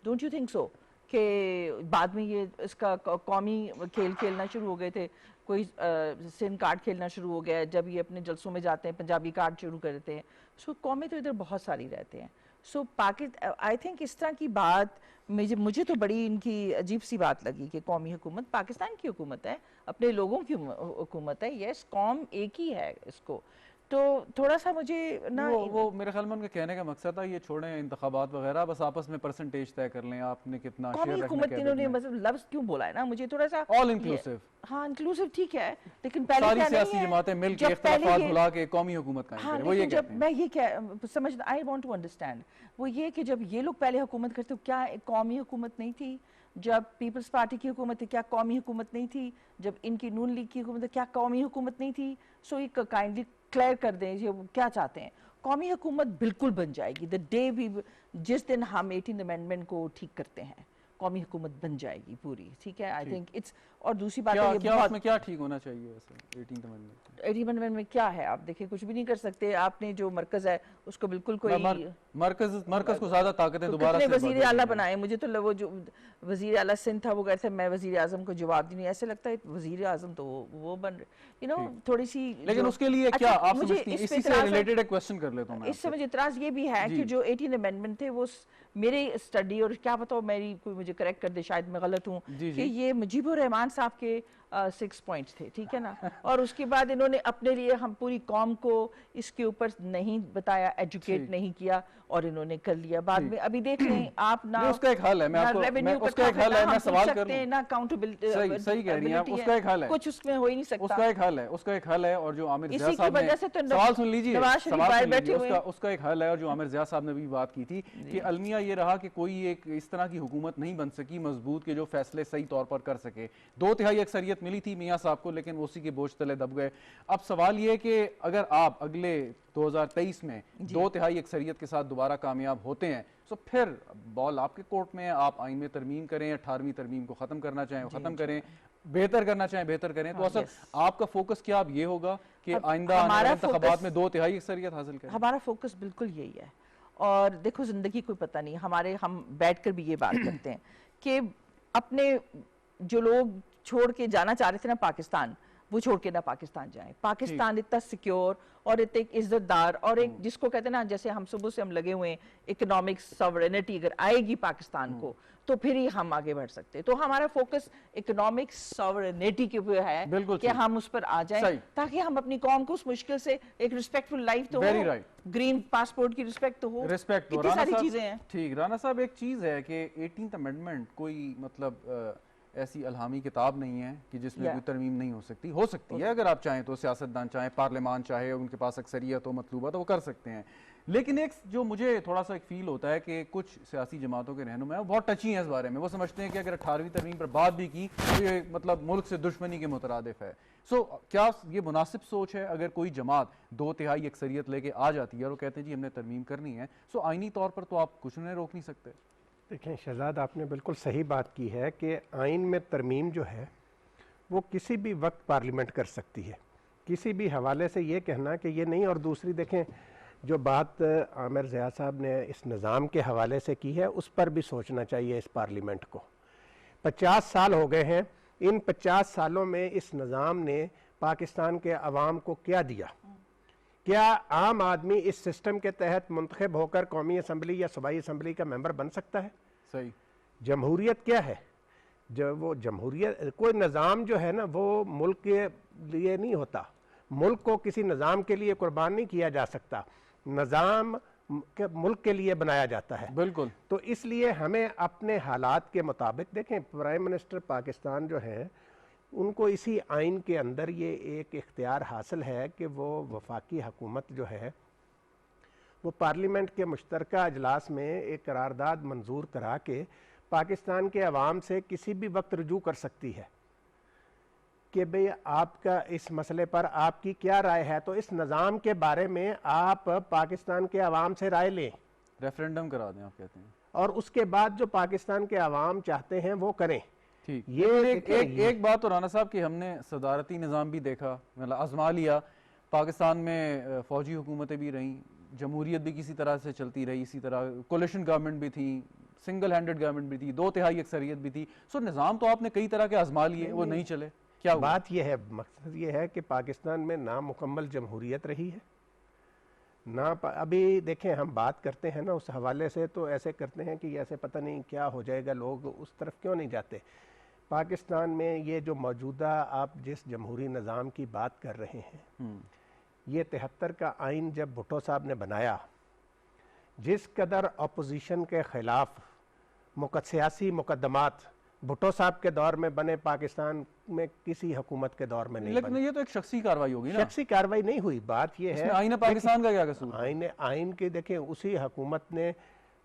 डोंट यू थिंक सो? कि बाद में ये इसका कौमी खेल खेलना शुरू हो गए थे, कोई सिंध कार्ड खेलना शुरू हो गया, जब ये अपने जलसों में जाते हैं पंजाबी कार्ड शुरू कर देते हैं। सो कौमें तो इधर बहुत सारी रहते हैं। सो पाकिस्तान, आई थिंक इस तरह की बात मुझे तो बड़ी इनकी अजीब सी बात लगी कि कौमी हुकूमत पाकिस्तान की हुकूमत है, अपने लोगों की हुकूमत है, यस कौम एक ही है इसको। तो थोड़ा सा मुझे ना वो मेरे ख्याल में उनके कहने का मकसद था ये छोड़ें इंतखाबात वगैरह, बस आपस में परसेंटेज तय कर लें, आपने कितना शेयर रखना है। हुकूमत इन्होंने मतलब लफ्ज क्यों बोला है ना, मुझे थोड़ा सा ऑल इंक्लूसिव। हाँ इंक्लूसिव ठीक है, लेकिन पहले सारी सियासी जमातें मिलकर इख्तिलाफात भुला के कौमी हुकूमत कायम करें, वो ये कहते हैं। मैं ये क्या समझ, आई वांट टू अंडरस्टैंड, वो ये कि जब ये लोग पहले हुकूमत करते तो क्या कौमी हुकूमत नहीं थी? जब पीपल्स पार्टी की हुकूमत थी क्या कौमी हुकूमत नहीं थी? जब इनकी नून लीग की हुकूमत थी क्या कौमी हुकूमत नहीं थी? सो ये काइंडली क्लियर कर दें ये क्या चाहते हैं। कौमी हुकूमत बिल्कुल बन जाएगी द डे वी, जिस दिन हम 18th अमेंडमेंट को ठीक करते हैं, कौमी हुकूमत बन जाएगी पूरी, ठीक है। आई थिंक इट्स, और दूसरी बात है क्या उसमें क्या ठीक होना चाहिए वैसे 18th अमेंडमेंट में क्या है? आप देखिए कुछ भी नहीं कर सकते, आपने जो मरकज है उसको बिल्कुल कोई मरकज को ज्यादा ताकतें दोबारा से वजीर आला बनाए। मुझे तो वो जो वजीर आला सिंध था वो कह रहे थे मैं वजीर आजम को जवाब नहीं, ऐसे लगता है वजीर आजम तो वो बन यू नो थोड़ी सी। लेकिन उसके लिए क्या आप समझती हैं? इसी से रिलेटेड एक क्वेश्चन कर लेता हूं मैं। इससे मुझे इतराज ये भी है कि जो 18th अमेंडमेंट थे वो मेरे स्टडी, और क्या बताओ मेरी कोई मुझे करेक्ट कर दे शायद मैं गलत हूँ, कि ये मुजीबुर रहमान साहब के 6 पॉइंट्स थे, ठीक है ना। और उसके बाद इन्होंने अपने लिए हम पूरी कौम को इसके ऊपर नहीं बताया, एजुकेट नहीं किया, और इन्होंने कर लिया बाद में। अभी देख लें आप ना, उसका एक हल है, मैं आपको उसका एक हल है, मैं सवाल कर रहा हूं ना, अकाउंटेबिलिटी सही कह रही हैं आप, उसका एक हल है, कुछ उसमें हो ही नहीं सकता, उसका एक हल है, उसका एक हल है। और जो आमिर ज़िया साहब ने सवाल सुन लीजिए, उसका एक हल है, और जो आमिर ज़िया साहब ने भी बात की थी कि अलमिया ये रहा कि कोई एक इस तरह की हुकूमत नहीं बन सकी मजबूत के जो फैसले सही तौर पर कर सके। 2/3 अक्सरियत मिली थी मियां साहब को, लेकिन उसी के बोझ तले दब गए। अब सवाल ये कि अगर आप अगले 2023 में 2/3 अक्सरियत के साथ दोबारा कामयाब होते हैं तो फिर बॉल आपके कोर्ट में है, आप आइन में तरमीम करें, 18वीं तरमीम को खत्म करना चाहें खत्म करें, बेहतर करना चाहें बेहतर करें। तो असल आपका फोकस क्या अब ये होगा कि आइंदा इंतखाबात में 2/3 अक्सरियत हासिल करें? हमारा फोकस बिल्कुल यही है। और देखो जिंदगी कोई पता नहीं, हम बैठकर भी ये बात करते हैं कि अपने जो लोग छोड़ के जाना चाह रहे थे ना पाकिस्तान, वो छोड़ के ना पाकिस्तान जाएं। पाकिस्तान इतना सिक्योर और इतने इज्जतदार और एक जिसको कहते हैं ना, जैसे हम सुबह से हम लगे हुए हैं, इकोनॉमिक सॉवरेनिटी अगर आएगी पाकिस्तान को तो फिर ही हम आगे बढ़ सकते हैं। तो हमारा फोकस इकोनॉमिक सॉवरेनिटी के ऊपर है कि हम उस पर आ जाएं ताकि हम अपनी कौम को उस मुश्किल से एक रिस्पेक्टफुल लाइफ तो हो, ग्रीन पासपोर्ट की रिस्पेक्ट तो हो, इतनी सारी चीजें हैं। ठीक, राना साहब एक चीज है कि 18th अमेंडमेंट कोई मतलब ऐसी अलहामी किताब नहीं है कि जिसमें कोई तरमीम नहीं हो सकती है। अगर आप चाहें तो, सियासतदान चाहें, पार्लियामान चाहे, उनके पास अक्सरियत हो मतलूबा तो वो कर सकते हैं। लेकिन एक जो मुझे थोड़ा सा एक फील होता है कि कुछ सियासी जमातों के रहनुमा बहुत टची हैं इस बारे में। वो समझते हैं कि अगर 18वीं तरमीम पर बात भी की तो ये मतलब मुल्क से दुश्मनी के मुतरादिफ है। क्या ये मुनासिब सोच है? अगर कोई जमात 2/3 अक्सरियत लेके आ जाती है और वो कहते हैं जी हमने तरमीम करनी है, आइनी तौर पर तो आप कुछ उन्हें रोक नहीं सकते। देखें शहजाद, आपने बिल्कुल सही बात की है कि आइन में तरमीम जो है वो किसी भी वक्त पार्लियामेंट कर सकती है, किसी भी हवाले से ये कहना कि ये नहीं। और दूसरी देखें, जो बात आमिर ज़िया साहब ने इस निज़ाम के हवाले से की है उस पर भी सोचना चाहिए इस पार्लियामेंट को। 50 साल हो गए हैं, इन 50 सालों में इस निज़ाम ने पाकिस्तान के अवाम को क्या दिया? क्या आम आदमी इस सिस्टम के तहत मुंतखब होकर कौमी असम्बली या सूबाई असम्बली का मेंबर बन सकता है? सही। जमहूरियत क्या है? जब वो जमहूरियत, कोई निज़ाम जो है ना वो मुल्क के लिए नहीं होता, मुल्क को किसी निज़ाम के लिए कुर्बान नहीं किया जा सकता, निज़ाम के मुल्क के लिए बनाया जाता है। बिल्कुल। तो इसलिए हमें अपने हालात के मुताबिक, देखें प्राइम मिनिस्टर पाकिस्तान जो है उनको इसी आइन के अंदर ये एक इख्तियार हासिल है कि वो वफाकी हुकूमत जो है वो पार्लियामेंट के मुश्तरका अजलास में एक करारदाद मंजूर करा के पाकिस्तान के अवाम से किसी भी वक्त रुजू कर सकती है कि भाई आपका इस मसले पर आपकी क्या राय है। तो इस निज़ाम के बारे में आप पाकिस्तान के अवाम से राय लें, रेफरेंडम करा दें आप कहते हैं, और उसके बाद जो पाकिस्तान के अवाम चाहते हैं वो करें। ठीक। ये एक बात तो राना साहब कि हमने सदारती निज़ाम भी देखा, मतलब आजमा लिया, पाकिस्तान में फौजी हुकूमतें भी रहीं, जमहूरियत भी किसी तरह से चलती रही, इसी तरह कोलिशन गवर्नमेंट भी थी, सिंगल हैंडेड गवर्नमेंट भी थी, 2/3 अक्सरियत भी थी। निज़ाम तो आपने कई तरह के आजमा लिए, वो नहीं चले। क्या बात यह है, मकसद ये है कि पाकिस्तान में नामुकम्मल जमहूरियत रही है ना। अभी देखें हम बात करते हैं ना उस हवाले से तो ऐसे करते हैं कि ऐसे पता नहीं क्या हो जाएगा, लोग उस तरफ क्यों नहीं जाते। पाकिस्तान में ये जो मौजूदा आप जिस जमहूरी निज़ाम की बात कर रहे हैं, ये 73 का आइन जब भुट्टो साहब ने बनाया, जिस कदर अपोजिशन के ख़िलाफ़ सियासी मुकदमात भुट्टो साहब के दौर में बने, पाकिस्तान में किसी हुकूमत के दौर में नहीं लेकिन बने। ये तो एक शख्सी कार्रवाई होगी ना। शख्सी कार्रवाई नहीं हुई, बात ये है आईन पाकिस्तान का क्या कसूर? आइन के देखें उसी हुकूमत ने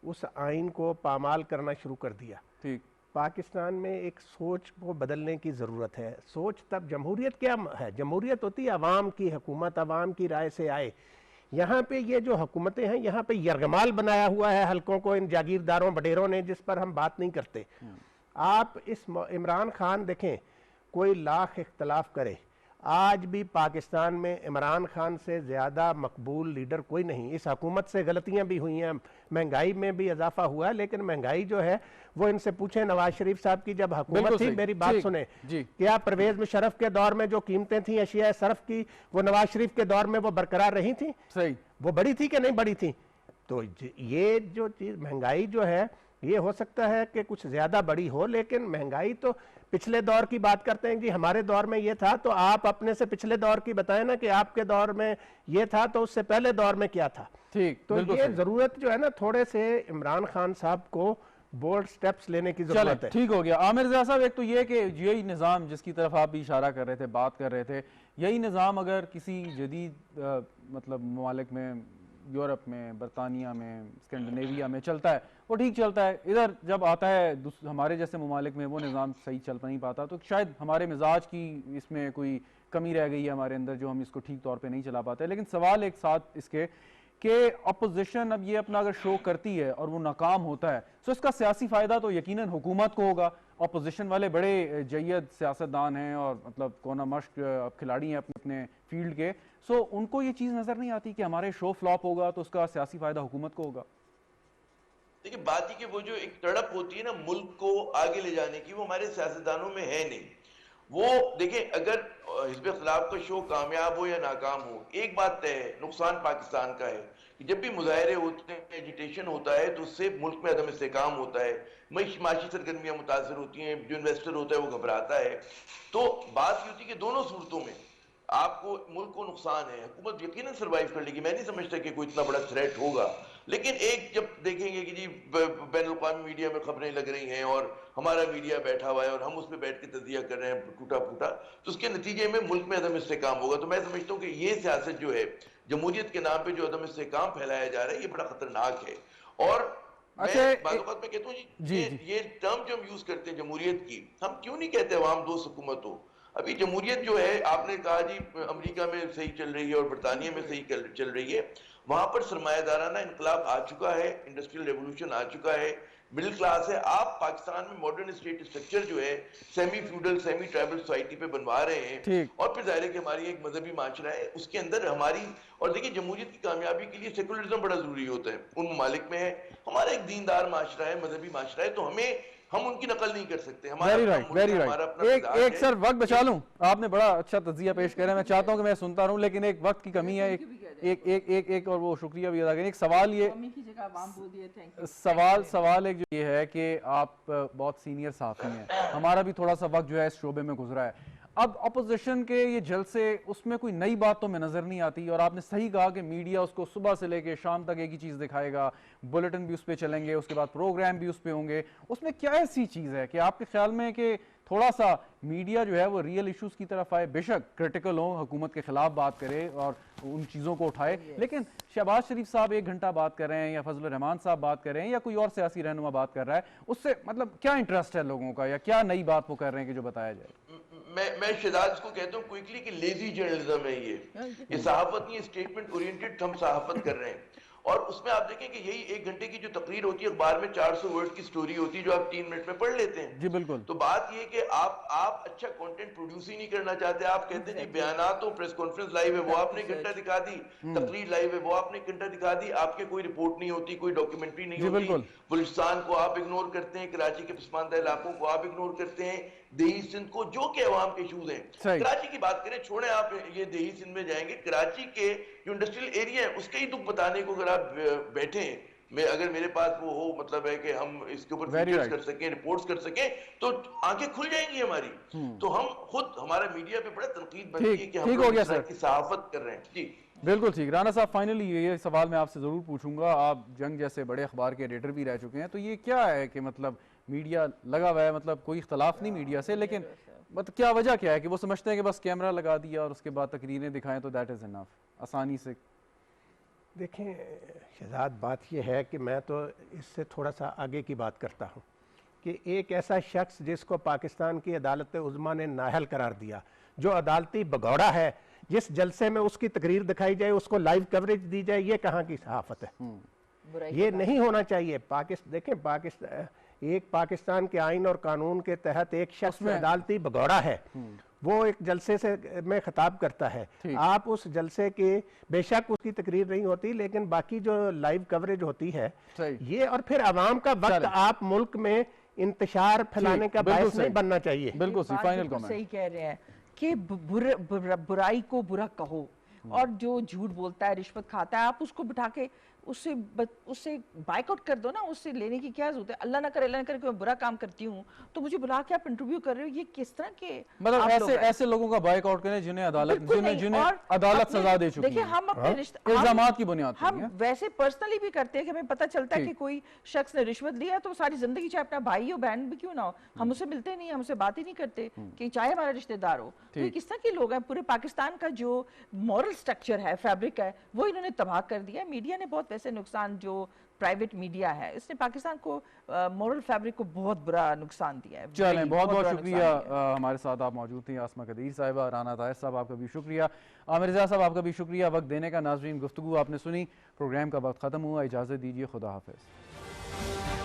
उस आइन को पामाल करना शुरू कर दिया। ठीक। पाकिस्तान में एक सोच को बदलने की ज़रूरत है। सोच तब, जमहूरियत क्या है? जमहूरियत होती है अवाम की हुकूमत, अवाम की राय से आए। यहाँ पे ये जो हुकूमतें हैं, यहाँ पे यरगमाल बनाया हुआ है हल्कों को इन जागीरदारों बडेरों ने, जिस पर हम बात नहीं करते। आप इस इमरान खान देखें, कोई लाख इख्तलाफ करे, आज भी पाकिस्तान में इमरान खान से ज़्यादा मकबूल लीडर कोई नहीं। इस हुकूमत से गलतियां भी हुई हैं, महंगाई में भी इजाफा हुआ है, लेकिन महंगाई जो है वो इनसे पूछें नवाज शरीफ साहब की जब हुकूमत थी, मेरी बात सुने, क्या परवेज मुशर्रफ के दौर में जो कीमतें थी अशिया सरफ की, वो नवाज शरीफ के दौर में वो बरकरार रही थी? सही। वो बढ़ी थी कि नहीं बढ़ी थी? तो ये जो चीज़ महंगाई जो है, ये हो सकता है कि कुछ ज़्यादा बड़ी हो, लेकिन महंगाई तो पिछले दौर की बात करते हैं कि हमारे दौर में ये था, तो आप अपने से पिछले दौर की बताएं ना कि आपके दौर में ये था तो उससे पहले दौर में क्या था। ठीक। तो ये ज़रूरत जो है ना, थोड़े से इमरान खान साहब को बोल्ड स्टेप्स लेने की ज़रूरत है। ठीक हो गया। आमिर ज़िया साहब, एक तो ये कि यही निज़ाम जिसकी तरफ आप भी इशारा कर रहे थे, बात कर रहे थे, यही निज़ाम अगर किसी जदीद मतलब ममालिक में, यूरोप में, बरतानिया में, स्कैंडिनेविया में चलता है, वो ठीक चलता है, इधर जब आता है हमारे जैसे ममालिक में वो निज़ाम सही चल नहीं पाता, तो शायद हमारे मिजाज की इसमें कोई कमी रह गई है हमारे अंदर जो हम इसको ठीक तौर पे नहीं चला पाते। लेकिन सवाल एक साथ इसके कि अपोजिशन अब ये अपना अगर शो करती है और वो नाकाम होता है, तो इसका सियासी फ़ायदा तो यकीनन हुकूमत को होगा। अपोजिशन वाले बड़े जय्यद सियासतदान हैं और मतलब कोना मश्क खिलाड़ी हैं अपने अपने फील्ड के, सो उनको ये चीज़ नज़र नहीं आती कि हमारे शो फ्लॉप होगा तो उसका सियासी फ़ायदा हुकूमत को होगा। देखिए बात ही कि वो जो एक तड़प होती है ना मुल्क को आगे ले जाने की, वो हमारे सियासतदानों में है नहीं। वो देखिए अगर हिज़्ब इख्तिलाफ का शो कामयाब हो या नाकाम हो, एक बात तय है, नुकसान पाकिस्तान का है कि जब भी मुजाहरे होते हैं, एजिटेशन होता है, तो उससे मुल्क में अदम इस्तेहकाम होता है, माशी सरगर्मियाँ मुतासर होती हैं, जो इन्वेस्टर होता है वो घबराता है। तो बात ये होती है कि दोनों सूरतों में आपको मुल्क को नुकसान है, हुकूमत यकीनन सर्वाइव कर लेगी, मैं नहीं समझता कि कोई इतना बड़ा थ्रेट होगा, लेकिन एक जब देखेंगे कि जी बैनुल-अक़वामी मीडिया में खबरें लग रही हैं और हमारा मीडिया बैठा हुआ है और हम उस पर बैठ के तजिया कर रहे हैं टूटा फूटा, तो उसके नतीजे में मुल्क में अदम इस्तेहकाम होगा। तो मैं समझता हूँ कि ये सियासत जो है, जमहूरियत के नाम पे जो अदम इस्तेहकाम फैलाया जा रहा है, ये बड़ा खतरनाक है। और मैं बात में कहता हूँ जी, ये टर्म जो हम यूज करते हैं जमहूरियत की, हम क्यों नहीं कहते अवाम दोस्त हुकूमत हो? अभी जमहूरियत जो है, आपने कहा जी अमेरिका में सही चल रही है और बरतानिया में सही चल रही है, वहां पर सरमायादाराना इनकलाब आ चुका है, इंडस्ट्रियल रेवोल्यूशन आ चुका है, मिडिल क्लास है। आप पाकिस्तान में मॉडर्न स्टेट स्ट्रक्चर जो है semi feudal semi tribal society पे बनवा रहे हैं, और फिर जाहिर है कि हमारी एक मजहबी माशरा है, उसके अंदर हमारी, और देखिए जमहूरियत की कामयाबी के लिए सेकुलरिज्म बड़ा जरूरी होता है, उन ममालिक में है, हमारा एक दीनदार माशरा है, मजहबी माशरा है, तो हम उनकी नकल नहीं कर सकते। Very right. एक सर वक्त बचा लूं, आपने बड़ा अच्छा तजिया पेश कर रहे हैं, मैं चाहता हूं कि मैं सुनता रहूं, लेकिन एक वक्त की कमी है, एक और वो शुक्रिया भी अदा करें। एक सवाल ये सवाल एक जो ये है कि आप बहुत सीनियर साथी हैं, हमारा भी थोड़ा सा वक्त जो है इस शोबे में गुजरा है, अब अपोजिशन के ये जलसे, उसमें कोई नई बात तो में नजर नहीं आती, और आपने सही कहा कि मीडिया उसको सुबह से लेके शाम तक एक ही चीज दिखाएगा, बुलेटिन भी उस पर चलेंगे, उसके बाद प्रोग्राम भी उस पर होंगे, उसमें क्या ऐसी चीज है कि आपके ख्याल में कि थोड़ा सा मीडिया जो है वो रियल इश्यूज की तरफ आए, बेशक क्रिटिकल हो, हुकूमत के खिलाफ बात करे और उन चीज़ों को उठाए, लेकिन शहबाज शरीफ साहब 1 घंटा बात कर रहे हैं या फजल रहमान साहब बात कर रहे हैं या कोई और सियासी रहनुमा बात कर रहा है, उससे मतलब क्या इंटरेस्ट है लोगों का, या क्या नई बात वो कर रहे हैं कि जो बताया जाए? मैं शहजाद को कहता हूँ क्विकली कि लेजी जर्नलिज्म है ये सहाफत नहीं, स्टेटमेंट ओरिएंटेड हम सहाफत कर रहे हैं। और उसमें आप देखें कि यही 1 घंटे की जो तकरीर होती है, अखबार में 400 वर्ड की स्टोरी होती है जो आप 3 मिनट में पढ़ लेते हैं। जी बिल्कुल। तो बात ये कि आप अच्छा कंटेंट प्रोड्यूस ही नहीं करना चाहते, आप कहते हैं जी बयानात हो, प्रेस कॉन्फ्रेंस लाइव है वो आपने 1 घंटा दिखा दी, तकरीर लाइव है वो आपने 1 घंटा दिखा दी, आपके कोई रिपोर्ट नहीं होती, कोई डॉक्यूमेंट्री नहीं होती, बलूचिस्तान को आप इग्नोर करते हैं, कराची के पसमानदा इलाकों को आप इग्नोर करते हैं, देही सिंध को जो के अवाम के इशूज हैं। कराची की बात करें, छोड़े आप ये देही सिंध में जाएंगे, कराची के जो इंडस्ट्रियल एरिया है उसके ही दुख बताने को अगर आप बैठे, मैं अगर मेरे पास वो हो, मतलब है कि हम इसके ऊपर फीचर्स कर सकें, रिपोर्ट्स कर सकें, तो आंखें खुल जाएंगी हमारी। तो हम खुद, हमारा मीडिया पे बड़ा तनकीद बनती है कि हम लोग इस तरह की सहाफत कर रहे हैं। जी बिल्कुल ठीक। राना साहब, फाइनली ये सवाल मैं आपसे ज़रूर पूछूंगा, आप जंग जैसे बड़े अखबार के एडिटर भी रह चुके हैं, तो ये क्या है कि मतलब मीडिया लगा हुआ है, मतलब कोई इख्तलाफ नहीं मीडिया से, लेकिन मतलब क्या वजह क्या है कि वो समझते हैं कि बस कैमरा लगा दिया और उसके बाद तकरीरें दिखाएं तो दैट इज़ इनफ, आसानी से? देखें शहजाद, बात यह है कि मैं तो इससे थोड़ा सा आगे की बात करता हूँ कि एक ऐसा शख्स जिसको पाकिस्तान की अदालत उज़्मा ने नाअहल करार दिया, जो अदालती भगौड़ा है, जिस जलसे में उसकी तकरीर दिखाई जाए, उसको लाइव कवरेज दी जाए, ये कहाँ की सहाफत है? ये नहीं होना चाहिए। देखें एक पाकिस्तान के आइन और कानून के तहत एक शख्स अदालती भगौड़ा है, वो एक जलसे से में खिताब करता है, आप उस जलसे के, बेशक उसकी तकरीर नहीं होती, लेकिन बाकी जो लाइव कवरेज होती है ये, और फिर अवाम का वक्त आप मुल्क में इंतशार फैलाने का बायस नहीं बनना चाहिए। बिल्कुल फाइनल कमेंट। सही कह रहे हैं कि बुराई को बुरा कहो, और जो झूठ बोलता है, रिश्वत खाता है, आप उसको बिठा के उससे बाइकआउट कर दो ना, उससे लेने की क्या जरूरत है? अल्लाह ना करे कि मैं बुरा काम करती हूँ तो मुझे बुला के आप इंटरव्यू कर रहे हो, ये किस तरह के मतलब ऐसे लोगों का बाइकआउट करें जिन्हें अदालत सजा दे चुकी है। देखिए, हम अपने इल्जामात की बुनियाद पर हम वैसे पर्सनली भी करते हैं कि हमें पता चलता है कि कोई शख्स ने रिश्वत लिया, तो सारी जिंदगी चाहे अपना भाई हो बहन भी क्यों ना हो, हम उससे मिलते नहीं, हमसे बात ही नहीं करते, कि चाहे हमारा रिश्तेदार हो। तो ये किस तरह के लोग हैं? पूरे पाकिस्तान का जो मॉरल स्ट्रक्चर है, फैब्रिक है, वो इन्होंने तबाह कर दिया। मीडिया ने बहुत वैसे नुकसान, जो प्राइवेट मीडिया है, इसने पाकिस्तान को मॉरल फैब्रिक को बहुत बुरा नुकसान दिया है। चलें, बहुत बहुत शुक्रिया। हमारे साथ आप मौजूद थी आसमा कदीर साहिबा, राना ताहिर साहब आपका भी शुक्रिया, आमिर रज़ा साहब आपका भी शुक्रिया वक्त देने का। नाज़रीन, गुफ्तगू आपने सुनी, प्रोग्राम का वक्त ख़त्म हुआ, इजाज़त दीजिए, खुदा हाफ़िज़।